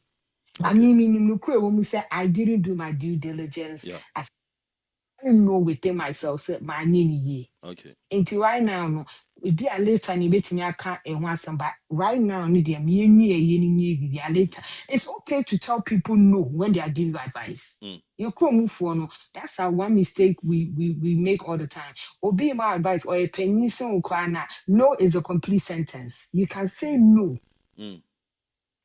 I mean, no crave when we say I didn't do my due diligence. Yeah. I know within myself, say, my nini. Okay. Until right now, no, it be a later and bet me I can't and want some, but right now, need them ye later. It's okay to tell people no when they are giving you advice. You can't move for no. That's our one mistake we make all the time. Obey my advice or a penny so no is a complete sentence. You can say no.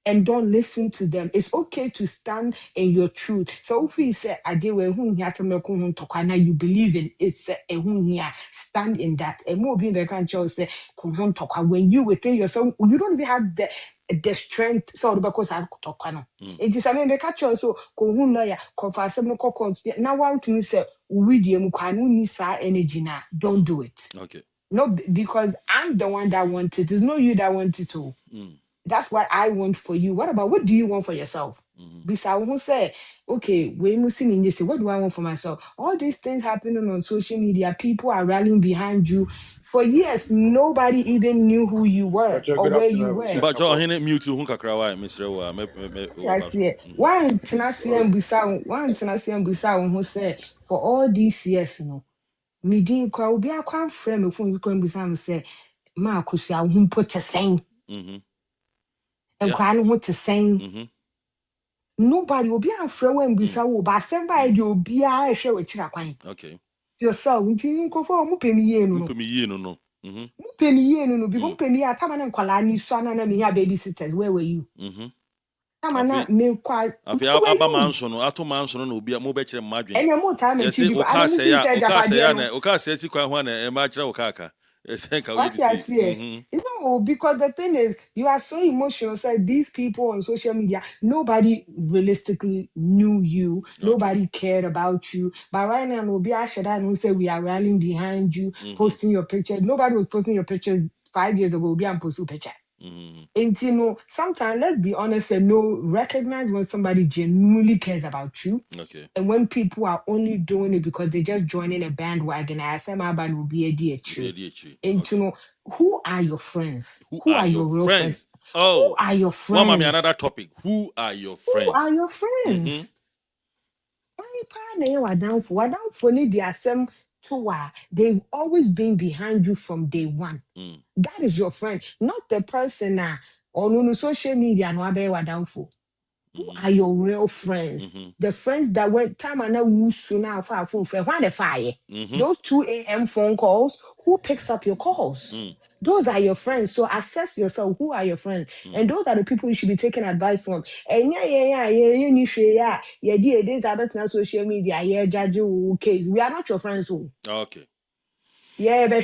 And don't listen to them. It's okay to stand in your truth. So if we say I did you believe in it's a stand in that. And more being the country say when you within yourself, you don't even have the strength. So because I talk it is I mean the catch also lawyer confess now one to say we energy now. Don't do it. Okay. No, because I'm the one that wants it. It's not you that want it to. That's what I want for you. What do you want for yourself? Besides, who say, okay, we must see me say, what do I want for myself? All these things happening on social media, people are rallying behind you. For years, nobody even knew who you were or where you were. But John, he mute you, Hunka Why, Mr. I see it. One tenacity and Bissau, who said, for all these years, no, me didn't call be a quite friend before you come beside say, Marcus, I won't put a saying. And crying what to say. Nobody will be afraid when we say, but somebody will be a share with Chinaquine. Okay. Yourself, until go for Mupemi, no. Penny, no, because Penny, a Taman and Colani, son, and me, babysitters. Where were you? Tamana, me quite. Abba Manson, Ato Manson will be a mobile margin. And more time and two, I don't say Japan. Oka says you can one a match of Kaka. What I see, no, because the thing is, you are so emotional. So these people on social media, nobody realistically knew you. Nobody cared about you. But right now, we'll be Ashada and we say we are rallying behind you, posting your pictures. Nobody was posting your pictures 5 years ago. We'll be on posting picture. And you know, sometimes let's be honest and no, recognize when somebody genuinely cares about you. Okay. And when people are only doing it because they just joining a bandwagon, I say my band will be a DH. And you know, who are your friends? Who are your real friends? Oh, who are your friends? One mommy, another topic. Who are your friends? Who are your friends? Why down for need the assem they've always been behind you from day one. That is your friend, not the person on social media no abewa downfall. Who are your real friends? The friends that went time and now soon now far from when the fire. Those 2 a.m. phone calls, who picks up your calls? Those are your friends. So assess yourself. Who are your friends? And those are the people you should be taking advice from. And social media, yeah, judge you case. We are not your friends. So. Okay. Yeah, but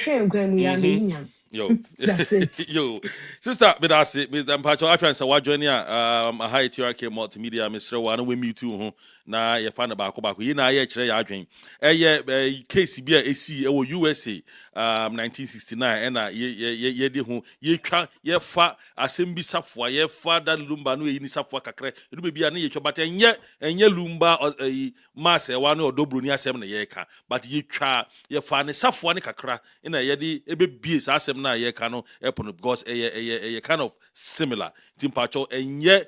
Yo, that's it. yo, sister, but that's it. Mr. Mpacho, I find so what joining a high TRK multimedia, Mr. One with me too. Na ye find about back. You know, yeah, chere ya dream. KCB AC USA 1969 and ye de ho ye twa ye fa asem bi safo ye fa da lumba no yi ni safo kakra. You be bia na ye twa but enye lumba mass e wa no odobro ni asem na ye ka. But ye twa ye fa ne safo ne kakra ina ye de ebe bie sa asem na ye ka no because a kind of similar timpacho enye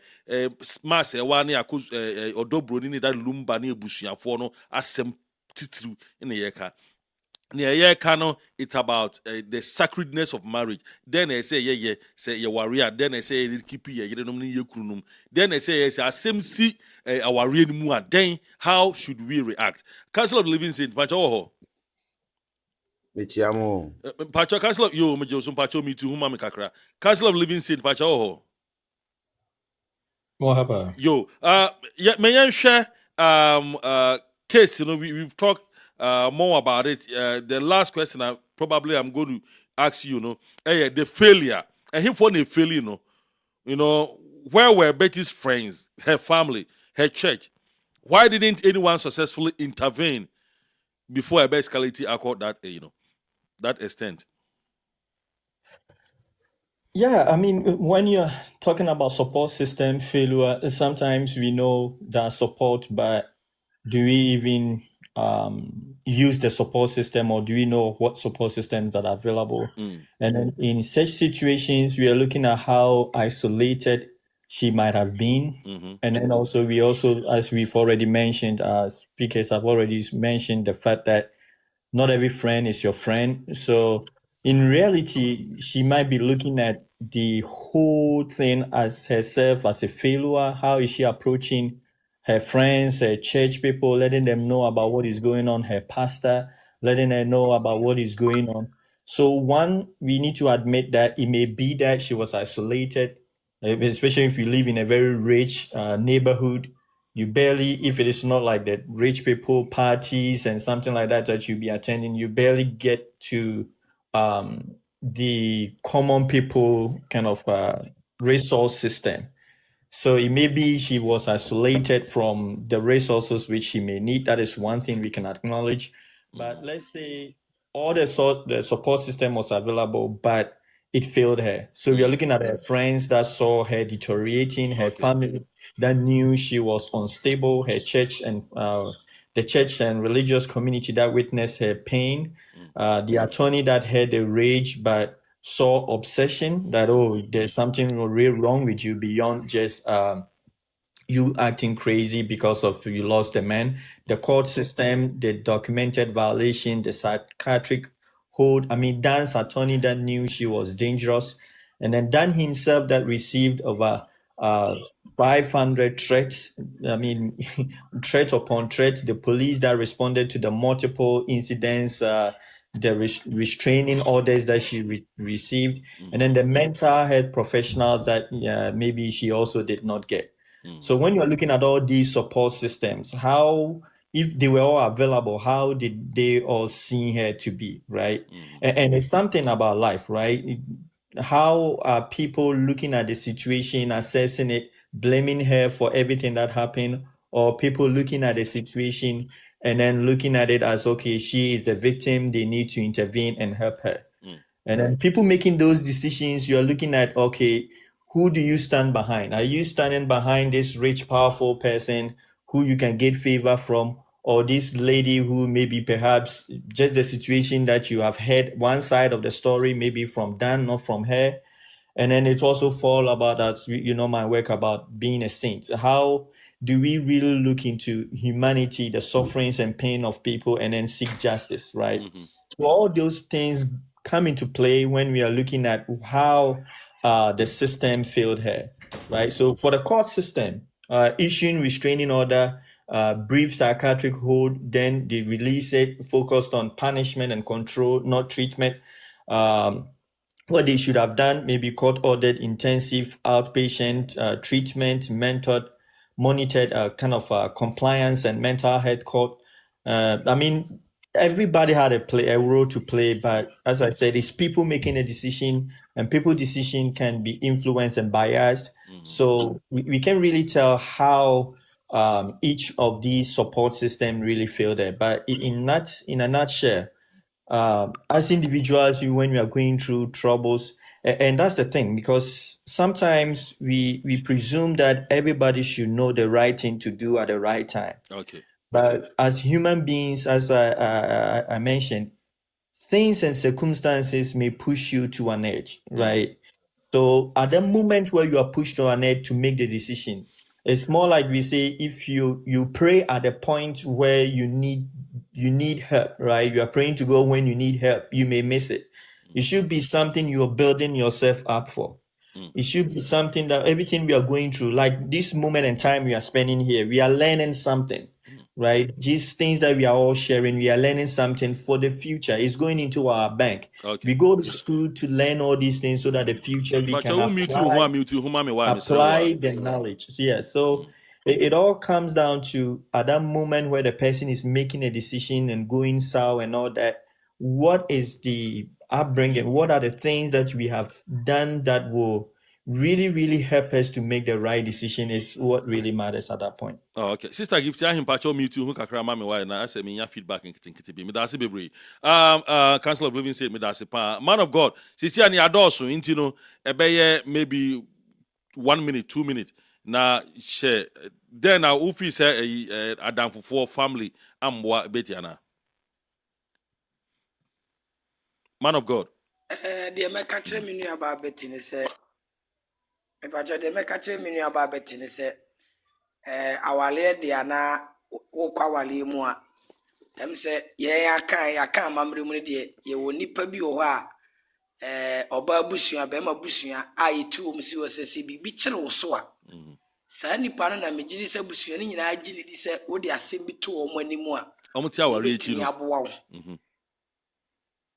mass e wa ne akos odobro ni da lumba ne ebusuafo no asem titru ina ye ka. It's about the sacredness of marriage. Then I say, say your warrior. Then I say, keep you kunum. Then I say, yes, I same see our warrior mua. Then how should we react? Council of Living Saint, Pacho. Pacho, Council of you, Majosum Pacho, me to whom I'm kakra. Council of Living Saint, Pacho. What happened? Yo, yeah, may I share case? You know, we've talked more about it. The last question I'm going to ask you, the failure. And him for the failure, where were Betty's friends, her family, her church? Why didn't anyone successfully intervene before a escalated accord that that extent? Yeah, I mean, when you're talking about support system failure, sometimes we know that support, but do we even use the support system, or do we know what support systems that are available? And then in such situations, we are looking at how isolated she might have been. And then also, as we've already mentioned, speakers have already mentioned the fact that not every friend is your friend. So in reality, she might be looking at the whole thing as herself as a failure. How is she approaching her friends, her church people, letting them know about what is going on, her pastor, letting her know about what is going on. So one, we need to admit that it may be that she was isolated, especially if you live in a very rich neighborhood. You barely, if it is not like the rich people parties and something like that you be attending, you barely get to the common people kind of resource system. So it may be she was isolated from the resources which she may need. That is one thing we can acknowledge. But let's say all the support system was available, but it failed her. So we are looking at her friends that saw her deteriorating, her family that knew she was unstable, her church and the church and religious community that witnessed her pain, the attorney that had a rage but saw obsession, that there's something real wrong with you beyond just you acting crazy because of you lost a man. The court system, the documented violation, the psychiatric hold. I mean, Dan's attorney that knew she was dangerous, and then Dan himself that received over 500 threats. I mean, threat upon threat. The police that responded to the multiple incidents, the restraining orders that she received, and then the mental health professionals that maybe she also did not get. So when you're looking at all these support systems, how, if they were all available, how did they all see her to be, right? And it's something about life, right? How are people looking at the situation, assessing it, blaming her for everything that happened, or people looking at the situation and then looking at it as, okay, she is the victim, they need to intervene and help her. And then people making those decisions, you're looking at, okay, who do you stand behind? Are you standing behind this rich, powerful person who you can get favor from, or this lady who maybe perhaps just the situation that you have heard one side of the story, maybe from Dan, not from her? And then it's also fall about that, my work about being a saint. How do we really look into humanity, the sufferings and pain of people, and then seek justice, right? So all those things come into play when we are looking at how the system failed her, right? So for the court system, issuing restraining order, brief psychiatric hold, then they release it, focused on punishment and control, not treatment. What they should have done, maybe court-ordered intensive outpatient treatment, mentored, monitored kind of compliance and mental health court. I mean, everybody had a role to play, but as I said, it's people making a decision, and people's decision can be influenced and biased. So we can really tell how each of these support systems really failed there. But in a nutshell, as individuals, when we are going through troubles, and that's the thing, because sometimes we presume that everybody should know the right thing to do at the right time. Okay. But as human beings, as I mentioned, things and circumstances may push you to an edge, right? So at the moment where you are pushed to an edge to make the decision, it's more like we say, if you pray at the point where you need help, right? You are praying to God when you need help, you may miss it. It should be something you're building yourself up for. It should be something that everything we are going through, like this moment in time we are spending here, we are learning something, right? These things that we are all sharing, we are learning something for the future. It's going into our bank. Okay. We go to school to learn all these things so that the future we can apply the knowledge. So, yeah, so it all comes down to at that moment where the person is making a decision and going south and all that, what is the upbringing? What are the things that we have done that will really, really help us to make the right decision is what really matters at that point. Oh, okay. Sister Gift, I him patcho me too. Who kakra mami why na I say me ya feedback in kiti be. Me da se bebre. Council of Living said me da se pa. Man of God, sisi ani adoso inti no ebeye maybe 1 minute, 2 minutes. Na share. Then I ufi say Adam for family amwa beti ana. Man of God. The American Tremini about Betty say, about the American Tremini about Betty say, our lady Anna Wokawali Mua. Say, yeah, I can't mamma dear, you will nipper be or Oba Bushia, Bema Bushia, I too, Monsieur was a CB, Bichel or Soa. Sandy Panna, Majidis Bushia, and I did say, would they assemble 2 or many more? Omutia wa reach you.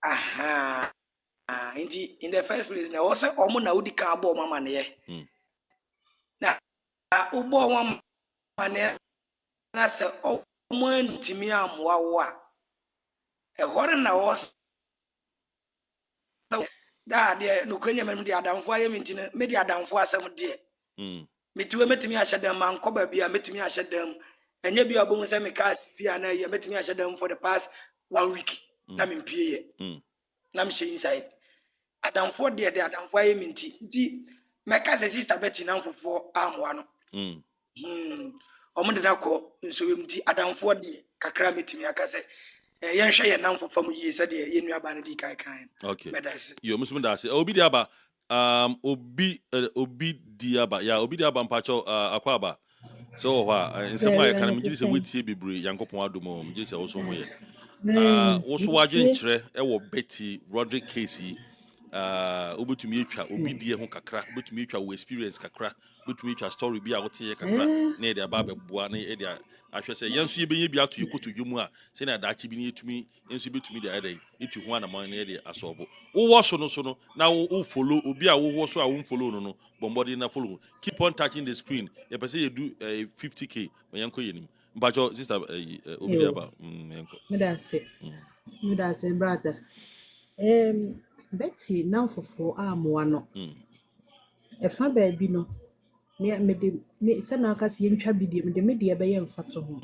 Aha. In the first place, now also Omona Udi Cabo Mamma. Now, Ubo one man, I said, oh, one Timiam Wawa. A horror now was that dear Nukranian media down for him, media down for some dear. Me too, met me, I said them, and Cobber be a met me, I said them, and you be a boom semi cast, Fiana, you met me, I said them for the past 1 week. Nam in PA. Nam she inside. Adam for dear, Adam for him in tea. My cousin sister Betty now for arm one. Omo de na ko so wem ti Adam for dear, kakra metimi aka say. Yen hwe ye nam for fam yi said ye nuaba no di kan. Okay. Yo musum da say obi diaba obi diaba ya obi diaba mpacho akwaba. So nsem wa kan me gidi say wetie bebre yankopon adomo me gidi say wo so ho ye. Wo so waje nkyere e wo Betty-Broderick case obetumi etwa obi die ho kakra obetumi etwa wo experience kakra obetumi etwa story bi a wote ye kakra na e de aba beboa na e de ahwe se yenso ye benye bi ato yekoto dwom a se na da achi bi ne etumi yenso betumi de ade etu ho anamon na e de asolve wo so no na wo follow obi a wo so a wo follow no bombody na follow keep on touching the screen ye person you do 50k when yanko yenim mbajo sister obi dey about yanko me da say brother Betty now for arm one. A fa baby no. Me say na ka se ntwa bidie me de me de be ye mfato ho.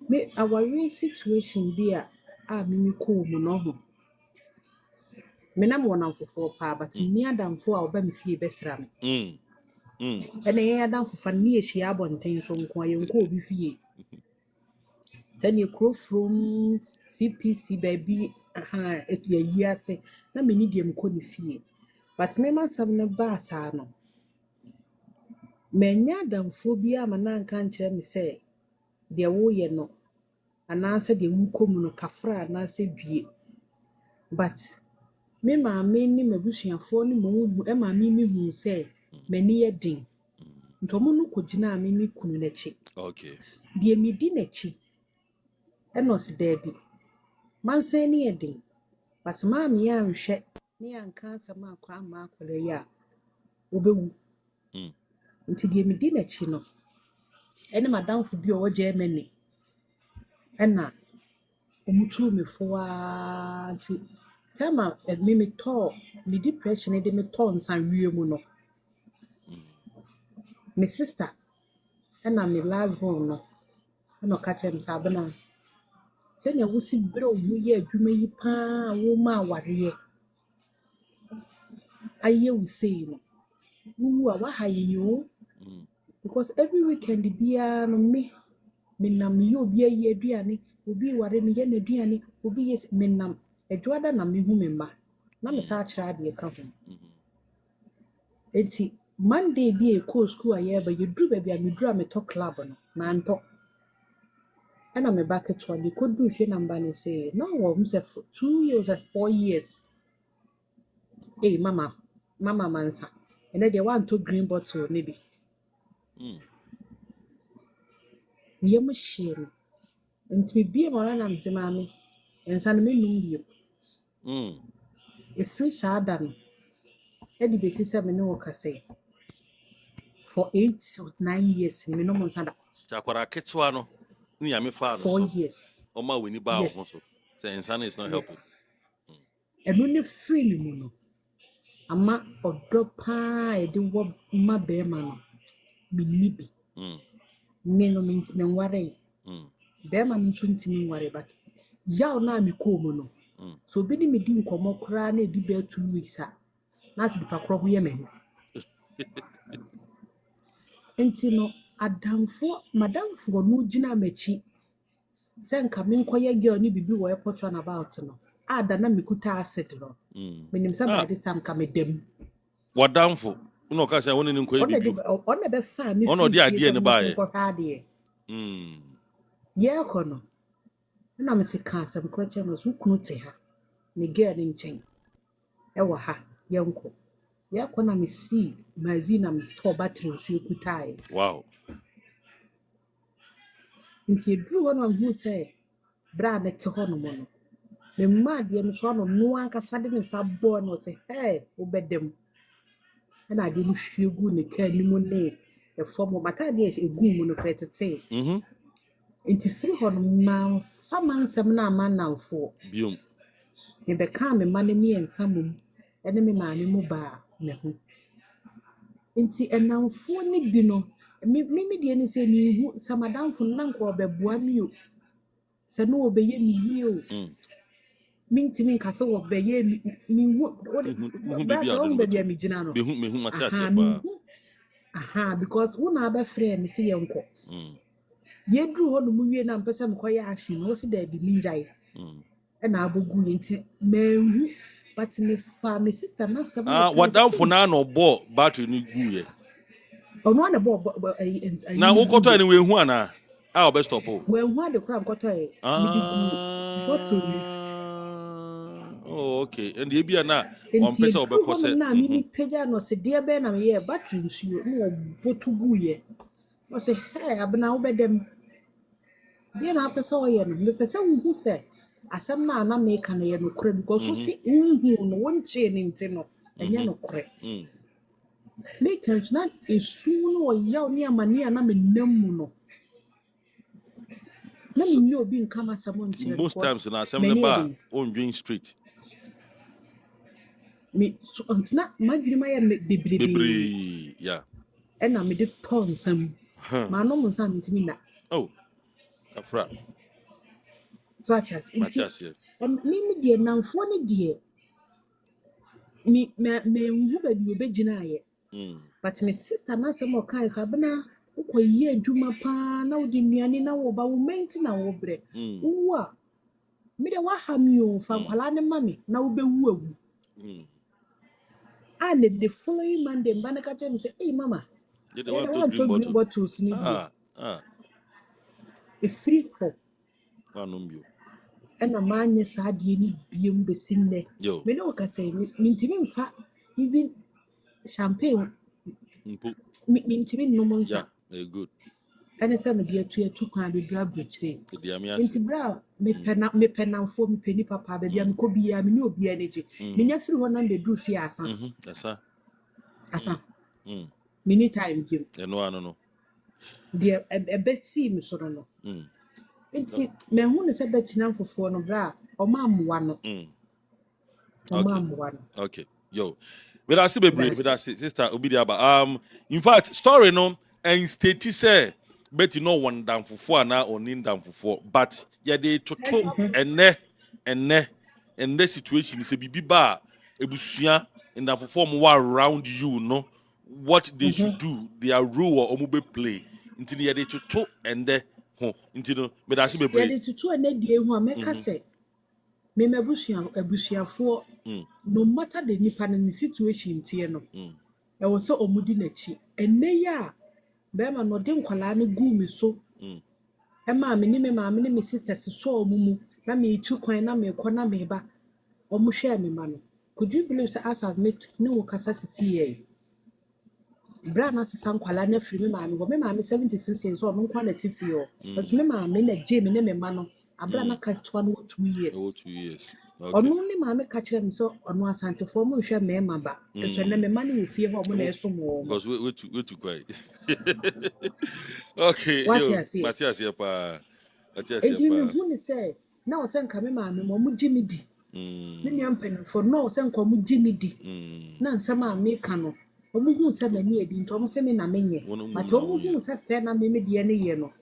Me our situation bi a me ko mu no ho. Me na mo na for pa but me adamfo a oba me fie besra me. Ene ye adamfo fa ne ye hia abonten so nko aye nko obi fie. Send you crow from CPC baby etu ya ase na me ni dem ko ni fie But me masam no ba saa no. Manya damfo bi ama na nka nkyerɛ me sɛ deɛ woyɛ no anaasɛ deɛ wokɔ mu no kafra anaasɛ dwie. But me maame ne m'abusuafoɔ ne m'ohu ɛma me hu sɛ m'ani yɛ den. Nti ɔmo no kɔgyinaa me kunu n'akyi. Okay. Deɛ medi n'akyi ɛna ɔsi daabi. Mansan ne yɛ den. But maame yɛ anhwɛ ne anka asɛm akɔ ama akɔla yi a wobɛwu. Nti deɛ medi n'akyi no ɛne madamfo bi a ɔwɔ Germany ɛna ɔmutu me foa nti tama me tɔɔ me depression de me tɔɔ nsanwie mu no. Me sister ɛna me last born no ɛna ɔka kyerɛ me sɛ Abena sɛnea wosi brɛ wo ho yɛ adwuma yi paa wo ma awareɛ ayɛ wo sei no wowu a waha yɛn o. Because every weekend biara no menam meyɛ obi ayi aduane obi ware meyɛ n'aduane obi yɛ menam adwoada na mehu me mma na me saa kyerɛ adeɛ ka ho. Enti Monday bi a ɛkɔɔ school a yɛreba yɛduru baabi a meduru a metɔ club no mantɔ ɛna me ba ketewa de kɔduru hwɛ namba ne sɛ na wɔ mu sɛ 2 years or 4 years. Hey mama mansa ɛnɛ deɛ wantɔ green bottle ne bi. Meyɛ mo hyɛ no nti mebie ma ɔra na mese maame nsa no menum bio. Ɛfiri saa da no ɛde bɛsi sɛ me ne wo kasa yi for 8 or 9 years me no mo nsa da. Chakwara ketewa no ni ya me fa no 4 so. years. Oma we ni ba Yes. ho so. Say insane is not helping. Ɛno ne free me mu no ama ɔdɔ paa ɛde wɔ ma bɛrima no menni bi. Me no menware. Bɛrima no nso ntimi nware but yaw na me kɔɔ mu no. So obi ne me di nkɔmmɔ koraa na ɛdi bɛɛ 2 weeks a na ati nipa korɔ ho yɛ m'ani. Nti no madamfo no gyina m'akyi sɛ nka menkɔyɛ girl ne bibi wɔ airport run about no. Ada na mekuta acid no. Menim sɛ by this time ka medam. Wadamfo no ka say woni nkoye bibi. Ɔna bɛfa me Ono di ade ne ba ye. Yɛkɔ no na me se ka asɛm korɔ kyerɛ me so kunu te ha ne girl ne nkyɛn ɛwɔ ha yɛnkɔ. Yɛkɔ na me see magazine na me tɔ battery so ekutae. Wow. Nti eduru hɔ na hu sɛ bra ne te hɔ no mo no. Me ma de no so no ankasa de ne sa bɔ no sɛ hey wobɛdam. Ɛna ade no hwie gu ne ka ni mu ne ɛfɔm maka de egu mu no kretete. Nti firi hɔ no ma fama nsɛm na ama namfo. Biom. Me bɛka me ma ne miɛnsa mum ɛne me maame mu ba me ho. Nti ɛnamfo ne bi no me de ne sɛ ni hu samadamfo na nko ɔbɛboa mi o. Sɛ no ɔbɛyɛ mi yie o. Mintimi nka sɛ ɔbɛyɛ mi hu baabi a me gyina no. Me hu Matias ba. Because wo na abɛfrɛ me sɛ yɛnkɔ. Yɛduru hɔ no mu wie na mpɛ sɛ mekɔyɛ ahye no wo sɛ daabi mingyae. Ɛna abogu nti mehu but me fa me sister na sɛ wadamfo na no bɔ battery no gu ye. Ɔno na bɔ Na wo kɔtɔ ni we hu ana a obɛ stop o. We hu ade kora mkɔtɔ e bottle ni. Oh okay and ye bia na on pɛ sɛ obɛ kɔ sɛ na me pagya no sɛ deɛ bɛ na me yɛ battery nsuo na obotu gu ye. O sɛ hey Abena wo bɛdam. Deɛ na apɛ sɛ ɔyɛ no me pɛ sɛ wo hu sɛ asɛm na me ka na yɛ no kora because so fi hu no wonche ne nti no ɛnyɛ no kora. Me tension na esu no ɔyaw ne amane na me nam mu no. Na me nyo obi nka masɛm nkyerɛ. Most times na asɛm ne ba on doing straight. Me so ntina madwiri ma yɛ bebrebe. Yeah. Ɛna me de tɔ nsam. Ma no mo nsam ntimi na. Oh. Kafra. So achas nti. Me de namfo ne de me hu ba bi obegyina ayɛ. But my sister na sɛ mo kai fa Abena ukɔyɛ adwuma pa na wo de nnuane na wo ba wo menti na wo brɛ. Wo a me de wa ha mi o fa kwala ne ma me na wo bɛwu awu. And the following Monday, Banaka tell me say, "Hey, mama, Did they I want to want green to green bottle? bottles need be a free hop." Manumbio. And a man yes, I didn't be in the same day. Yo. Me no can say me to fat even champagne. Mpo. Me to no Yeah, monster. very good. And it's a dear two can be grab rich. The Amias. Nti bra me penamfo me peni papa ba bia me ko bia me ne obi energy me nya firi ho na me du fi asa That's a. me ni time gym No. de e bet see me so no nti me hu ne se bet na fofo no bra o ma amwa no o ma Okay. amwa no Okay. Yo. But I see baby, that's but I see sister Obidiaba. In fact, story no and state say Betty no one down for na or nin down for but yeah they to and the situation is a bibi bar ebusua and down for more around you no what they should do their role or mube play until yeah they to and the ho until but I see ya baby. de tutu na die hu a meka se me abusuafo no matter the nipa na situation tie no e wo se omudi na chi enne ya be ma no de nkwala no gu mi so Emma, me maame ne me sisters so omumu na me tu kwan na me kɔ na me ba omu share me ma no. Could you believe say as I've met ne wo kasa sisi ye? Bra na sisa nkwala na firi me maame go me maame 76 years so no nkwa na tifi o. But me maame na gye me ne me ma no abra na ka twa no 2 Oh, years. 2 years. Okay. Ɔno ne maame ka kyerɛ me sɛ ɔno asantefo mo nhwɛ me ma ba. Ɛhwɛ na me ma ne wo fie hɔ mo na ɛso mo. Because we too quiet. Okay, What yo, you say? Matthias here pa. Matthias here Enti me pa. hu ne sɛ na wo sɛ nka me maame mo mo gye me di. Me nua mpanimfo no sɛ nkɔ mo gye me di na nsɛm a meka no ɔmo hu sɛ m'ani adi nti ɔmo sɛ me na menyɛ but ɔmo hu sɛ sɛ na me deɛ ne yɛ no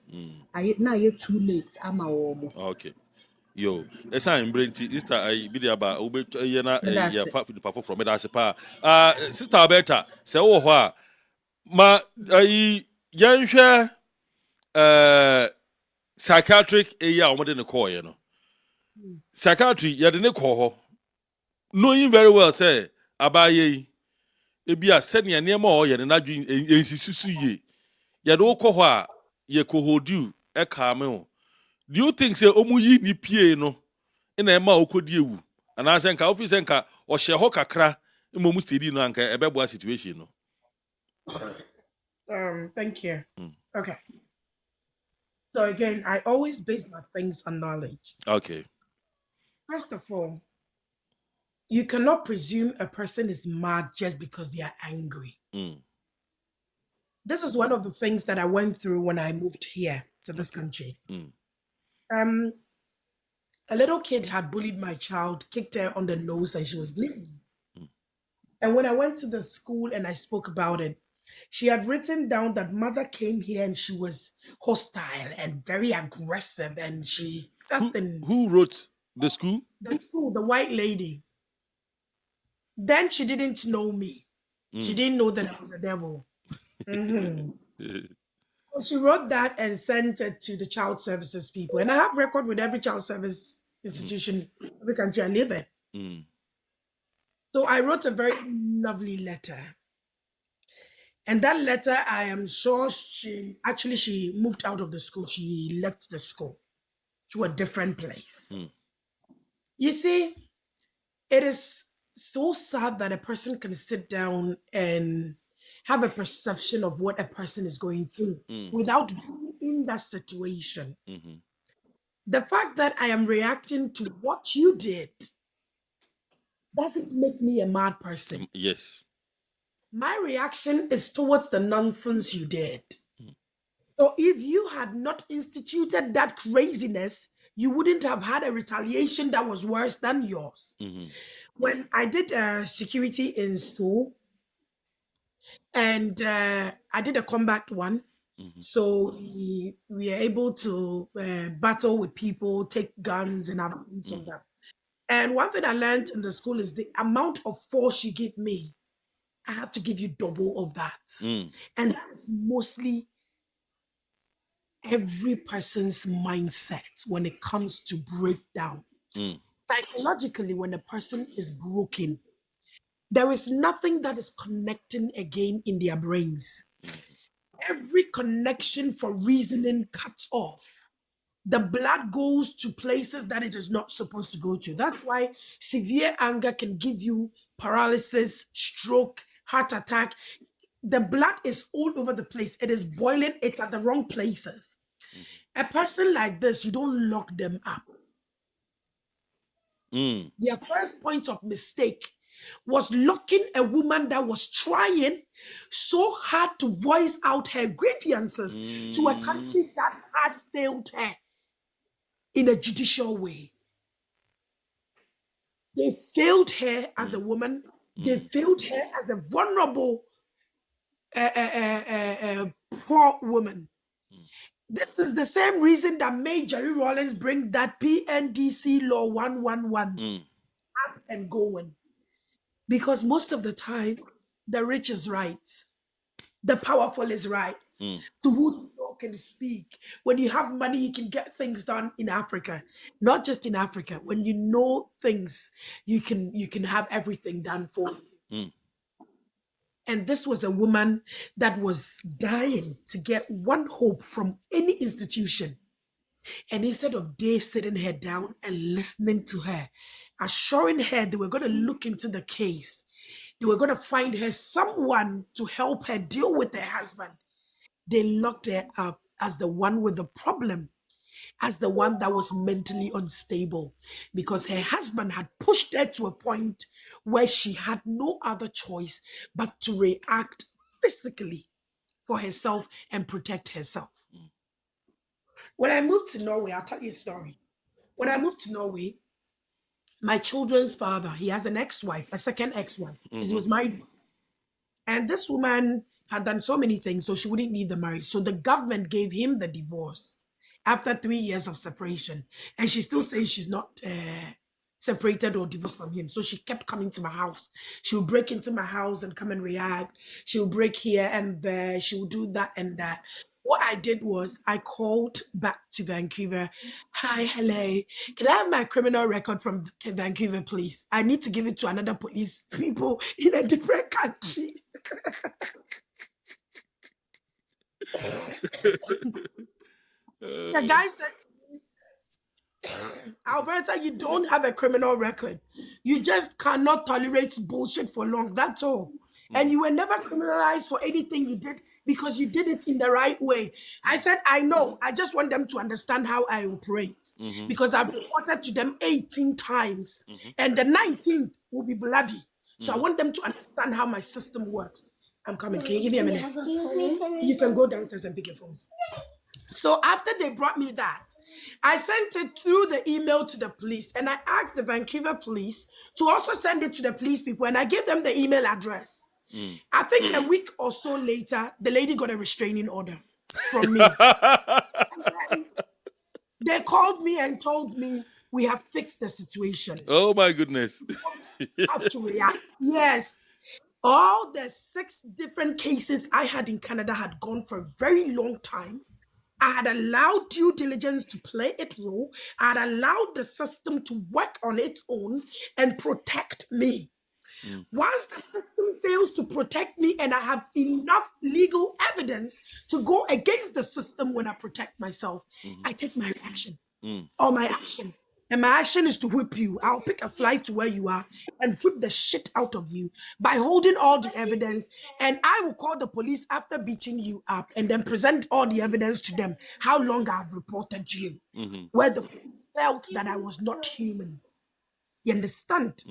na ayɛ too late ama wɔn. Okay. Yo, esa imbrenti sister I be there ba obe ye na That's ya it. fa from from that pa. Sister Alberta, se wo ho a ma yenhwe psychiatric area omo de ne call ye no. Psychiatry ye de ne call ho. Knowing very well say abaye ebi a sɛnea nneɛma a ɔyɛ no n'adwene nsisusu yie yɛde wokɔ hɔ a yɛkɔhodiw ɛkaa me ho do you think sɛ ɔmu yi ne pie no ɛna ɛma a ɔkɔdi ewu anaasɛ nka ofi sɛ nka ɔhyɛ hɔ kakra ma ɔmu steady no anka ɛbɛboa situation no. Thank you. Okay. So again, I always base my things on knowledge. Okay. First of all, you cannot presume a person is mad just because they are angry. This is one of the things that I went through when I moved here to this country. A little kid had bullied my child, kicked her on the nose, and she was bleeding. And when I went to the school and I spoke about it, she had written down that mother came here and she was hostile and very aggressive, and she who wrote the school? The school, the white lady. Then she didn't know me. She didn't know that I was a devil. So she wrote that and sent it to the child services people. And I have record with every child service institution, every country I live in. So I wrote a very lovely letter. And that letter, I am sure she moved out of the school. She left the school to a different place. You see, it is so sad that a person can sit down and have a perception of what a person is going through without being in that situation. The fact that I am reacting to what you did doesn't make me a mad person. Yes. My reaction is towards the nonsense you did. So if you had not instituted that craziness, you wouldn't have had a retaliation that was worse than yours. When I did security in school, and I did a combat one, so we are able to battle with people, take guns and other things like that. And one thing I learned in the school is the amount of force you give me, I have to give you double of that. And that is mostly every person's mindset when it comes to breakdown. Psychologically, when a person is broken, There is nothing that is connecting again in their brains. Every connection for reasoning cuts off. The blood goes to places that it is not supposed to go to. That's why severe anger can give you paralysis, stroke, heart attack. The blood is all over the place. It is boiling. It's at the wrong places. A person like this, you don't lock them up. Their first point of mistake was locking a woman that was trying so hard to voice out her grievances to a country that has failed her in a judicial way. They failed her as a woman. They failed her as a vulnerable, poor woman. This is the same reason that made Jerry Rawlings bring that PNDC law 111 up and going. Because most of the time, the rich is right. The powerful is right. To who you know can speak. When you have money, you can get things done in Africa. Not just in Africa. When you know things, you can have everything done for you. And this was a woman that was dying to get one hope from any institution. And instead of they sitting her down and listening to her, assuring her they were going to look into the case, they were going to find her someone to help her deal with her husband, they locked her up as the one with the problem, as the one that was mentally unstable, because her husband had pushed her to a point where she had no other choice but to react physically for herself and protect herself. When I moved to Norway, I'll tell you a story. When I moved to Norway, my children's father, he has an ex-wife, a second ex-wife, because he was married. And this woman had done so many things, so she wouldn't leave the marriage. So the government gave him the divorce after 3 years of separation. And she still says she's not separated or divorced from him. So she kept coming to my house. She would break into my house and come and react. She would break here and there. She would do that and that. What I did was I called back to Vancouver. Hi, hello. Can I have my criminal record from Vancouver, please? I need to give it to another police people in a different country. The guy said, Alberta, you don't have a criminal record. You just cannot tolerate bullshit for long. That's all. And you were never criminalized for anything you did because you did it in the right way. I said, I know. I just want them to understand how I operate. Because I've reported to them 18 times. And the 19th will be bloody. So I want them to understand how my system works. I'm coming. Can you give me a minute? Excuse me, You can go downstairs and pick your phones. So after they brought me that, I sent it through the email to the police, and I asked the Vancouver police to also send it to the police people, and I gave them the email address. I think a week or so later, the lady got a restraining order from me. They called me and told me, we have fixed the situation. Oh my goodness. You have to react. Yes. All the 6 different cases I had in Canada had gone for a very long time. I had allowed due diligence to play its role. I had allowed the system to work on its own and protect me. Once the system fails to protect me and I have enough legal evidence to go against the system when I protect myself, I take my reaction or my action. And my action is to whip you. I'll pick a flight to where you are and whip the shit out of you by holding all the evidence. And I will call the police after beating you up and then present all the evidence to them, how long I've reported you, where the police felt that I was not human. You understand?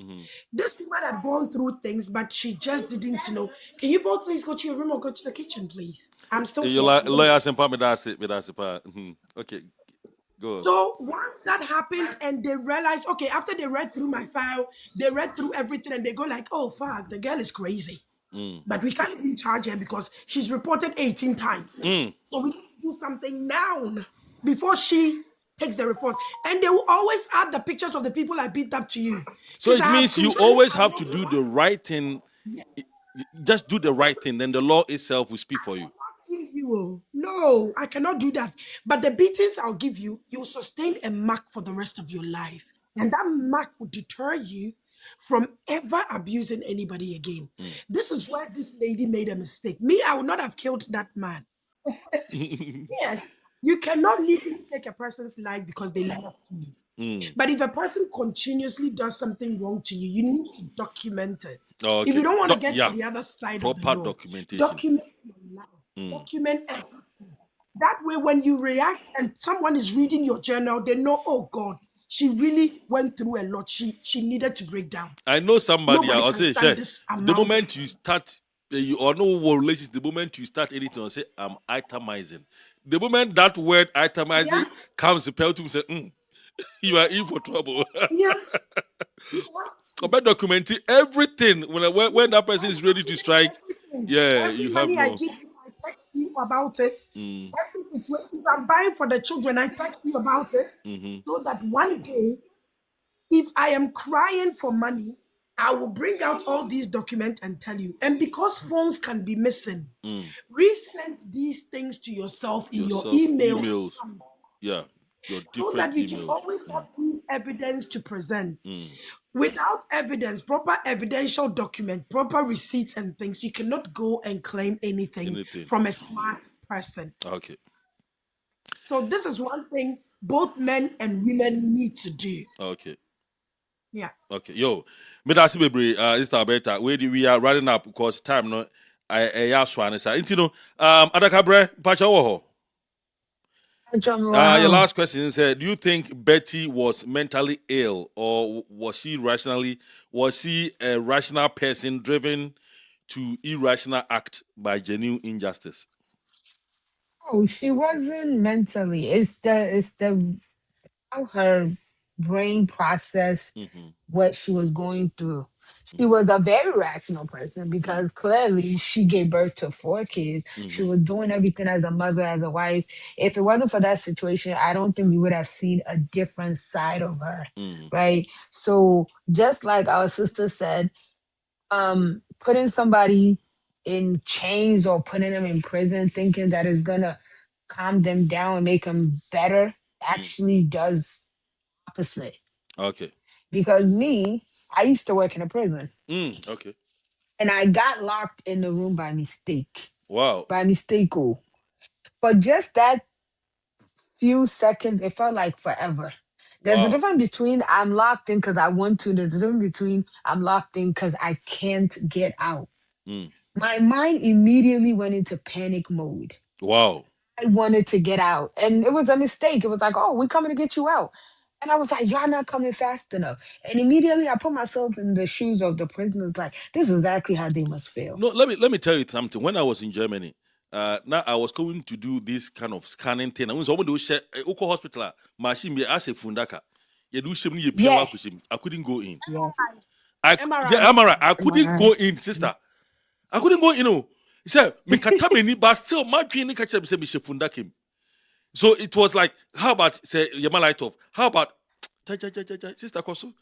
This woman had gone through things, but she just didn't know. Can you both please go to your room or go to the kitchen, please? I'm still Your here. lawyer and me that's it. Okay, go. So once that happened and they realized, okay, after they read through my file, they read through everything and they go like, oh, fuck, the girl is crazy. But we can't even charge her because she's reported 18 times. So we need to do something now before she takes the report. And they will always add the pictures of the people I beat up to you. So it means you always have to do the right thing. Just do the right thing, then the law itself will speak for you. No, I cannot do that. But the beatings I'll give you, you'll sustain a mark for the rest of your life. And that mark will deter you from ever abusing anybody again. This is where this lady made a mistake. Me, I would not have killed that man. Yes, you cannot legally take a person's life because they lied to you. But if a person continuously does something wrong to you, you need to document it. Oh, If okay. you don't want to get Yeah. to the other side of the Proper law, documentation. document your life. Document everything. That way, when you react and someone is reading your journal, they know, oh God, she really went through a lot. She needed to break down. I know somebody. Nobody I'll can say, stand this the amount. moment you start, you or no relations, the moment you start anything, I'll say, I'm itemizing. The moment that word itemizing Yeah. comes, the penalty will say, you are in for trouble. Yeah. About documenting everything when that person is ready to strike. Everything. Yeah, Every you have money I no. give you, I text you about it. Every situation, if I'm buying for the children, I text you about it. So that one day, if I am crying for money, I will bring out all these documents and tell you. And because phones can be missing, resend these things to yourself in your email. Emails. Yeah, your So different that you can emails. always have these evidence to present. Without evidence, proper evidential document, proper receipts and things, you cannot go and claim anything from a smart person. Okay. So this is one thing both men and women need to do. Okay. Yeah. Okay. Yo, me that's baby. This Alberta. We are running up because time no. I ask one. Sir, you know. Adakabre Pacha Woho. Your last question said, do you think Betty was mentally ill or was she a rational person driven to irrational act by genuine injustice? Oh, she wasn't mentally. It's the how her brain processed what she was going through. She was a very rational person because clearly she gave birth to 4 kids. She was doing everything as a mother, as a wife. If it wasn't for that situation, I don't think we would have seen a different side of her. Right. So just like our sister said, putting somebody in chains or putting them in prison thinking that is gonna calm them down and make them better actually does opposite. Okay. Because me, I used to work in a prison Okay. and I got locked in the room by mistake. Wow. By mistake, oh. But just that few seconds, it felt like forever. There's a difference between I'm locked in because I want to. There's a difference between I'm locked in because I can't get out. My mind immediately went into panic mode. Wow. I wanted to get out. And it was a mistake. It was like, oh, we're coming to get you out. And I was like, y'all not coming fast enough. And immediately I put myself in the shoes of the prisoners, like, this is exactly how they must feel. No, let me tell you something. When I was in Germany, now I was going to do this kind of scanning thing. I was going to share Oko Hospital, machine me as a fundaka. You do shim ni Yeah. I couldn't go in. Yeah. I couldn't go in, sister. I couldn't go in. He said, me katameni, but still my dream catch up say me fundakim. So it was like, how about say Yama light off? How about sister Kosu?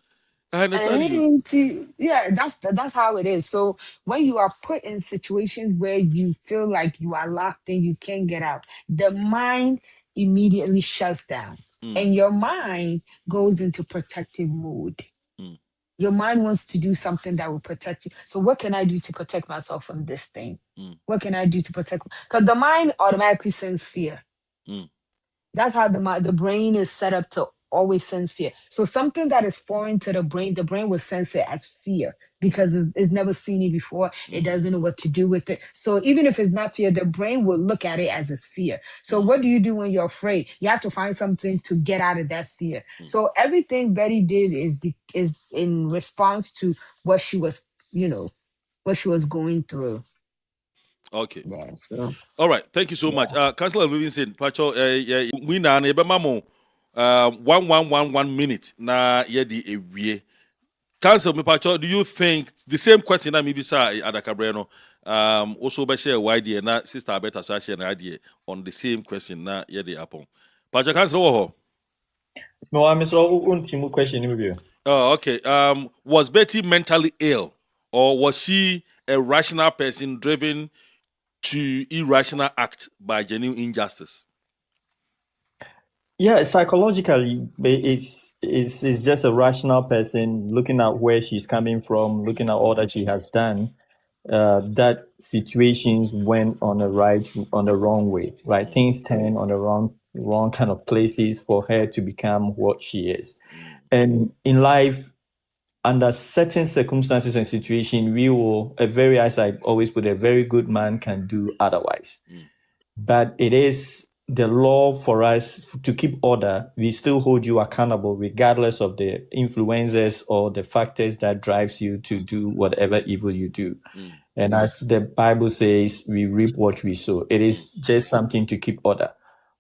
I understand you. Yeah, that's how it is. So when you are put in situations where you feel like you are locked in, you can't get out, the mind immediately shuts down. And your mind goes into protective mode. Your mind wants to do something that will protect you. So what can I do to protect myself from this thing? What can I do to protect? Because the mind automatically sends fear. That's how the brain is set up to always sense fear. So something that is foreign to the brain will sense it as fear because it's never seen it before. It doesn't know what to do with it. So even if it's not fear, the brain will look at it as a fear. So what do you do when you're afraid? You have to find something to get out of that fear. So everything Betty did is in response to what she was, what she was going through. Okay. Yeah. So All right. Thank you so much. Councillor Livingston, Pacho, we na ne mamo 1 minute na yedi ewie. Council me Pacho, do you think the same question that maybe say Adakabreno also be share idea na sister Alberta share an idea on the same question na yedi upon. Pacho Council wo. No, I'm so ultimate question maybe. Oh, okay. Was Betty mentally ill or was she a rational person driven to irrational act by genuine injustice? Yeah, psychologically, it's just a rational person looking at where she's coming from, looking at all that she has done. That situations went on the wrong way, right? Things turn on the wrong kind of places for her to become what she is. And in life, under certain circumstances and situations, as I always put, a very good man can do otherwise. But it is the law for us to keep order. We still hold you accountable regardless of the influences or the factors that drives you to do whatever evil you do. And as the Bible says, we reap what we sow. It is just something to keep order.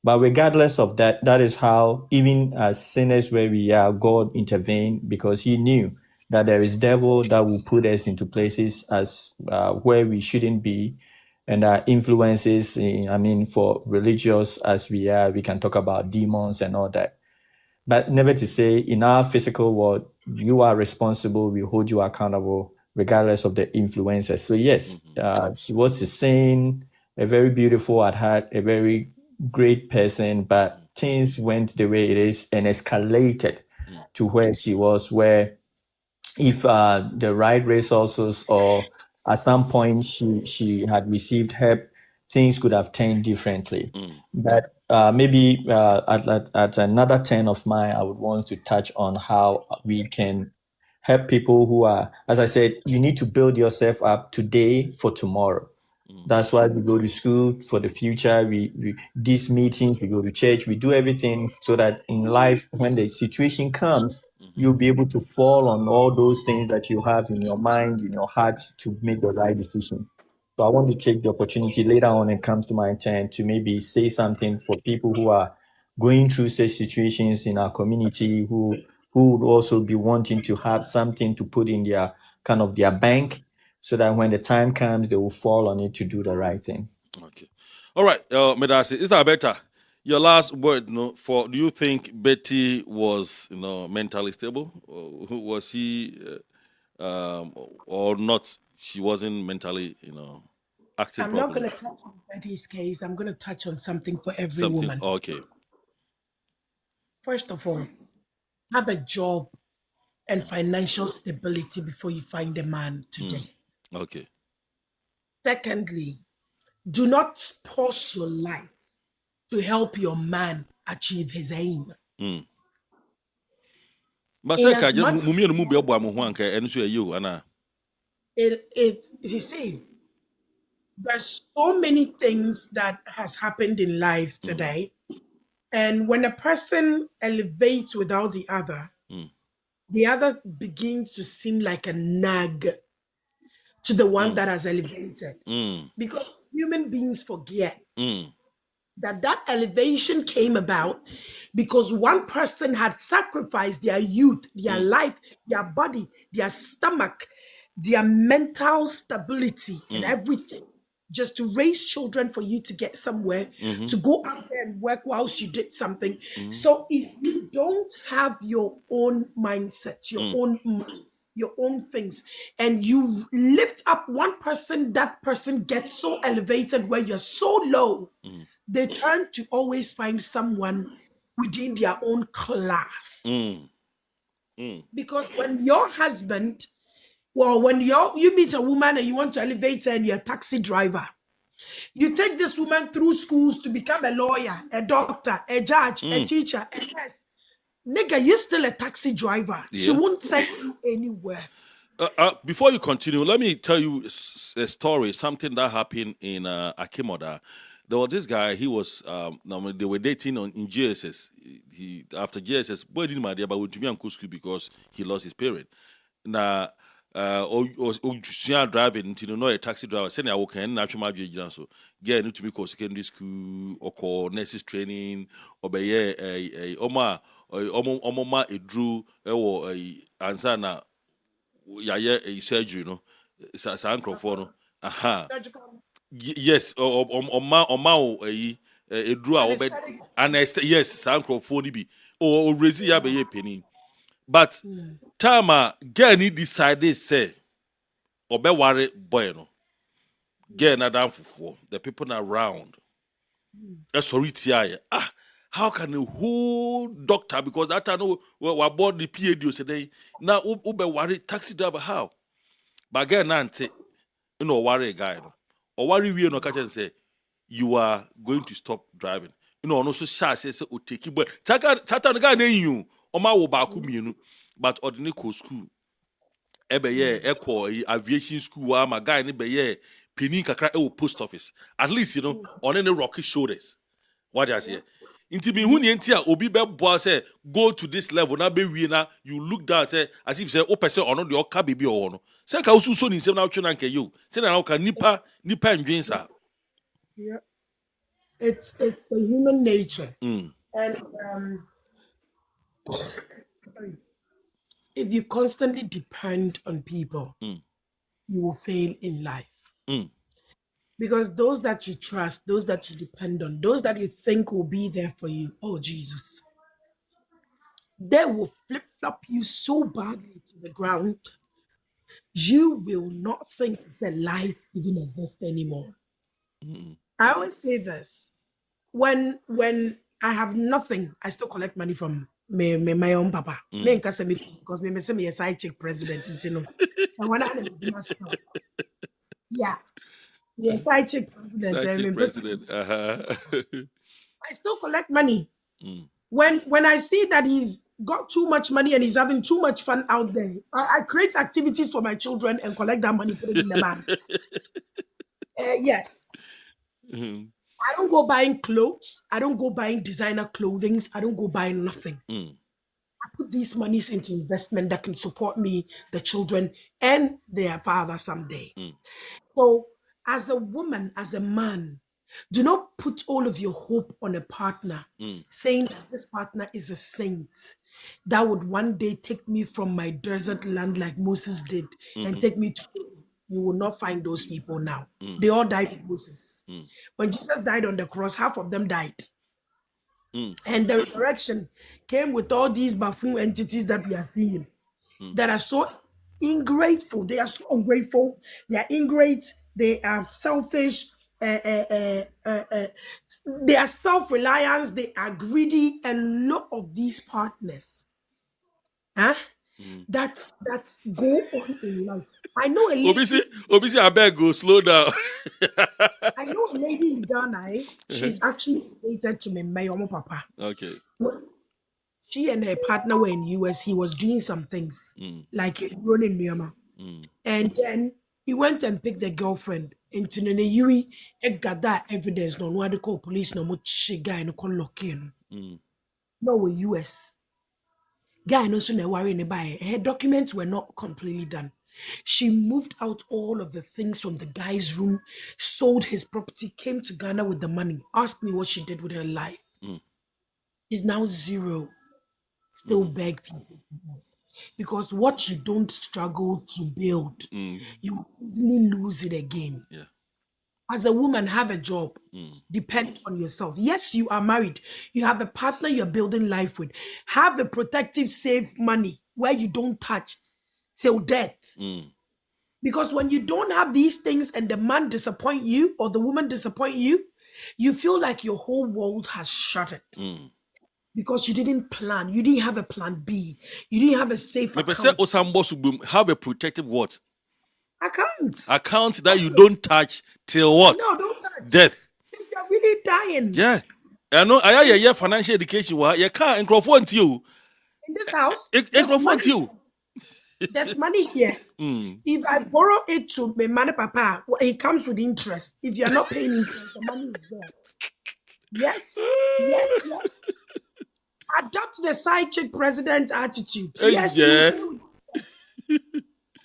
But regardless of that, that is how, even as sinners where we are, God intervened because he knew that there is devil that will put us into places as where we shouldn't be, and influences. For religious as we are, we can talk about demons and all that. But never to say, in our physical world, you are responsible. We hold you accountable, regardless of the influences. So yes, she was a saint, a very beautiful at heart, a very great person. But things went the way it is and escalated to where she was, where if the right resources or at some point she had received help, things could have turned differently. But maybe at another turn of mine, I would want to touch on how we can help people who are, as I said, you need to build yourself up today for tomorrow. That's why we go to school for the future. We these meetings, we go to church, we do everything so that in life, when the situation comes, you'll be able to fall on all those things that you have in your mind, in your heart, to make the right decision. So I want to take the opportunity later on, it comes to my turn, to maybe say something for people who are going through such situations in our community, who would also be wanting to have something to put in their kind of their bank, so that when the time comes, they will fall on it to do the right thing. Okay. All right, Medasi, is that better? Your last word, do you think Betty was, mentally stable? Or was he, or not? She wasn't mentally, acting I'm not properly. going to touch on Betty's case. I'm going to touch on something for every Something. woman. Okay. First of all, have a job and financial stability before you find a man today. Okay. Secondly, do not pause your life to help your man achieve his aim. But In say, as much mummy no mu be obo amoho anka eno so you ana. you see, there's so many things that has happened in life today, and when a person elevates without the other begins to seem like a nag to the one that has elevated, because human beings forget that elevation came about because one person had sacrificed their youth, their life, their body, their stomach, their mental stability, and everything just to raise children for you to get somewhere, to go out there and work whilst you did something. So if you don't have your own mindset, your own mind, your own things, and you lift up one person, that person gets so elevated where you're so low, they turn to always find someone within their own class. Because when your husband, when you meet a woman and you want to elevate her and you're a taxi driver, you take this woman through schools to become a lawyer, a doctor, a judge, a teacher, a nurse. Nigga, you're still a taxi driver. She won't send you anywhere. Before you continue, let me tell you a story, something that happened in Akimoda. There was this guy, he was, they were dating in GSS. After GSS, boy didn't matter, but went to be on school because he lost his parent. Now, driving to know a taxi driver, saying I walk in, natural magic, so get into me call secondary school or call nurses training or be a Oma a drew or a answer now. Yeah, a surgery, it's a uncle for aha. Yes, or a draw Anesthetic. and yes, uncle for be or raise ya be a penny. But Tama Gani decided say or be worry boy no. Get another for the people around. Sorry, tia. how can a whole doctor, because that time we bought the PAD today, now ube worry taxi driver how? But again, Nante, worry guy, or worry we no catch and say you are going to stop driving. Also shall say o take it, but tata guy name you or my wo back but ordinary school. Aviation school, my guy, penny kakra post office. At least on any rocky shoulders. What I say? Inti me hu ni obi be boa say go to this level na be we na you look down say as if say o person or no the oka baby or no. Say ka usu so ni nsem na twe na nke you. Say na ka nipa ndwen sa. Yeah. It's the human nature. And if you constantly depend on people, you will fail in life. Because those that you trust, those that you depend on, those that you think will be there for you, oh Jesus, they will flip-flop you so badly to the ground, you will not think that life even exists anymore. I always say this. When I have nothing, I still collect money from my own papa. Because me say me a side chick president, and when I yeah. Yeah, side chick president. Side chick president. I still collect money. When I see that he's got too much money and he's having too much fun out there, I create activities for my children and collect that money, put it in the bank. Yes. I don't go buying clothes. I don't go buying designer clothing. I don't go buying nothing. I put these monies into investment that can support me, the children, and their father someday. So, as a woman, as a man, do not put all of your hope on a partner, saying that this partner is a saint that would one day take me from my desert land like Moses did and take me to. You will not find those people now. They all died with Moses. When Jesus died on the cross, half of them died. And the resurrection came with all these buffoon entities that we are seeing that are so ungrateful. They are so ungrateful. They are ingrate. They are selfish. They are self-reliance. They are greedy. And lot of these partners that go on in life. I know a lady. Obisi, I beg go slow down. I know a lady in Ghana. She's actually related to my own papa. Okay. She and her partner were in US. He was doing some things like running Myanmar, and then he went and picked the girlfriend. Into the Yui, got that evidence. No one to call police. No much guy no call locking. No, we US guy no sooner worrying about it. Her documents were not completely done. She moved out all of the things from the guy's room, sold his property, came to Ghana with the money. Asked me what she did with her life. She's now zero. Still beg people. Because what you don't struggle to build, you easily lose it again. Yeah. As a woman, have a job. Depend on yourself. Yes, you are married. You have a partner you're building life with. Have a protective, safe money where you don't touch till death. Because when you don't have these things and the man disappoint you or the woman disappoint you, you feel like your whole world has shattered. Because you didn't plan. You didn't have a plan B. You didn't have a safe account. Have a protective what? Account that you don't touch till what? No, don't touch. Death. Till you're really dying. Yeah. I know. I have financial education. You can't microphone to you. In this house, microphone to you. There's money here. If I borrow it to my man, papa, it comes with interest. If you're not paying interest, the money is there. Yes. Adopt the side chick president attitude. Yes.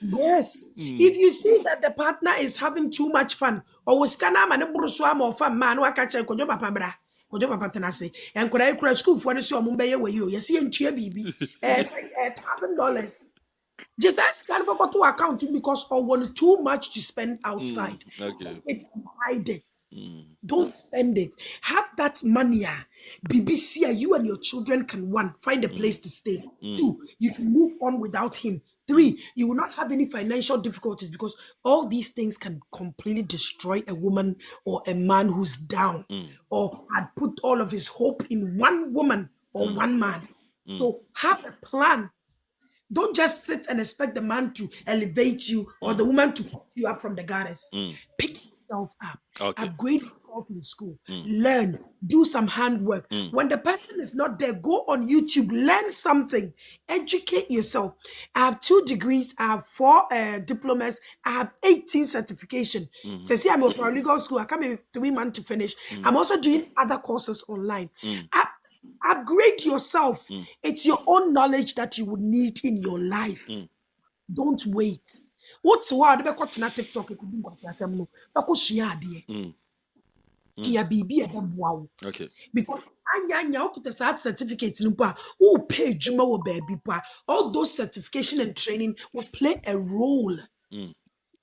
Yes. If you see that the partner is having too much fun, or was kana man or fun man who catch a kojo papa bra, kojo papa tenase, and could I crash school for the show mumbai where you see and cheer baby, it's like $1,000. Just ask kind of about to account because I want too much to spend outside. Okay. Hide it. Don't spend it. Have that money. BBC, you and your children can find a place to stay. 2, you can move on without him. 3, you will not have any financial difficulties because all these things can completely destroy a woman or a man who's down or had put all of his hope in one woman or one man. So have a plan. Don't just sit and expect the man to elevate you or the woman to pick you up from the goddess. Pick yourself up. Okay. Upgrade yourself in school. Learn. Do some handwork. When the person is not there, go on YouTube. Learn something. Educate yourself. I have 2 degrees. I have 4 diplomas. I have 18 certification. So see, I'm a paralegal school. I come in 3 months to finish. I'm also doing other courses online. Upgrade yourself. It's your own knowledge that you would need in your life. Don't wait. What's what the TikTok Okay. because anya okuta certificate who pay juma wo baby pa, all those certification and training will play a role in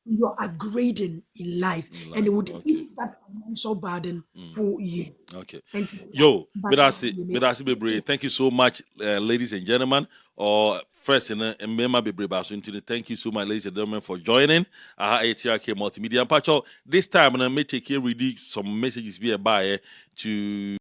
your upgrading in life, and it would ease that financial burden for you. Okay. And Yo, Medasi Bebre, thank you so much, ladies and gentlemen. Or first, and Mema Bebre Basunti, thank you so much, ladies and gentlemen, for joining ATRK Multimedia. And Pacho, this time, I'm going to take here reading some messages via by to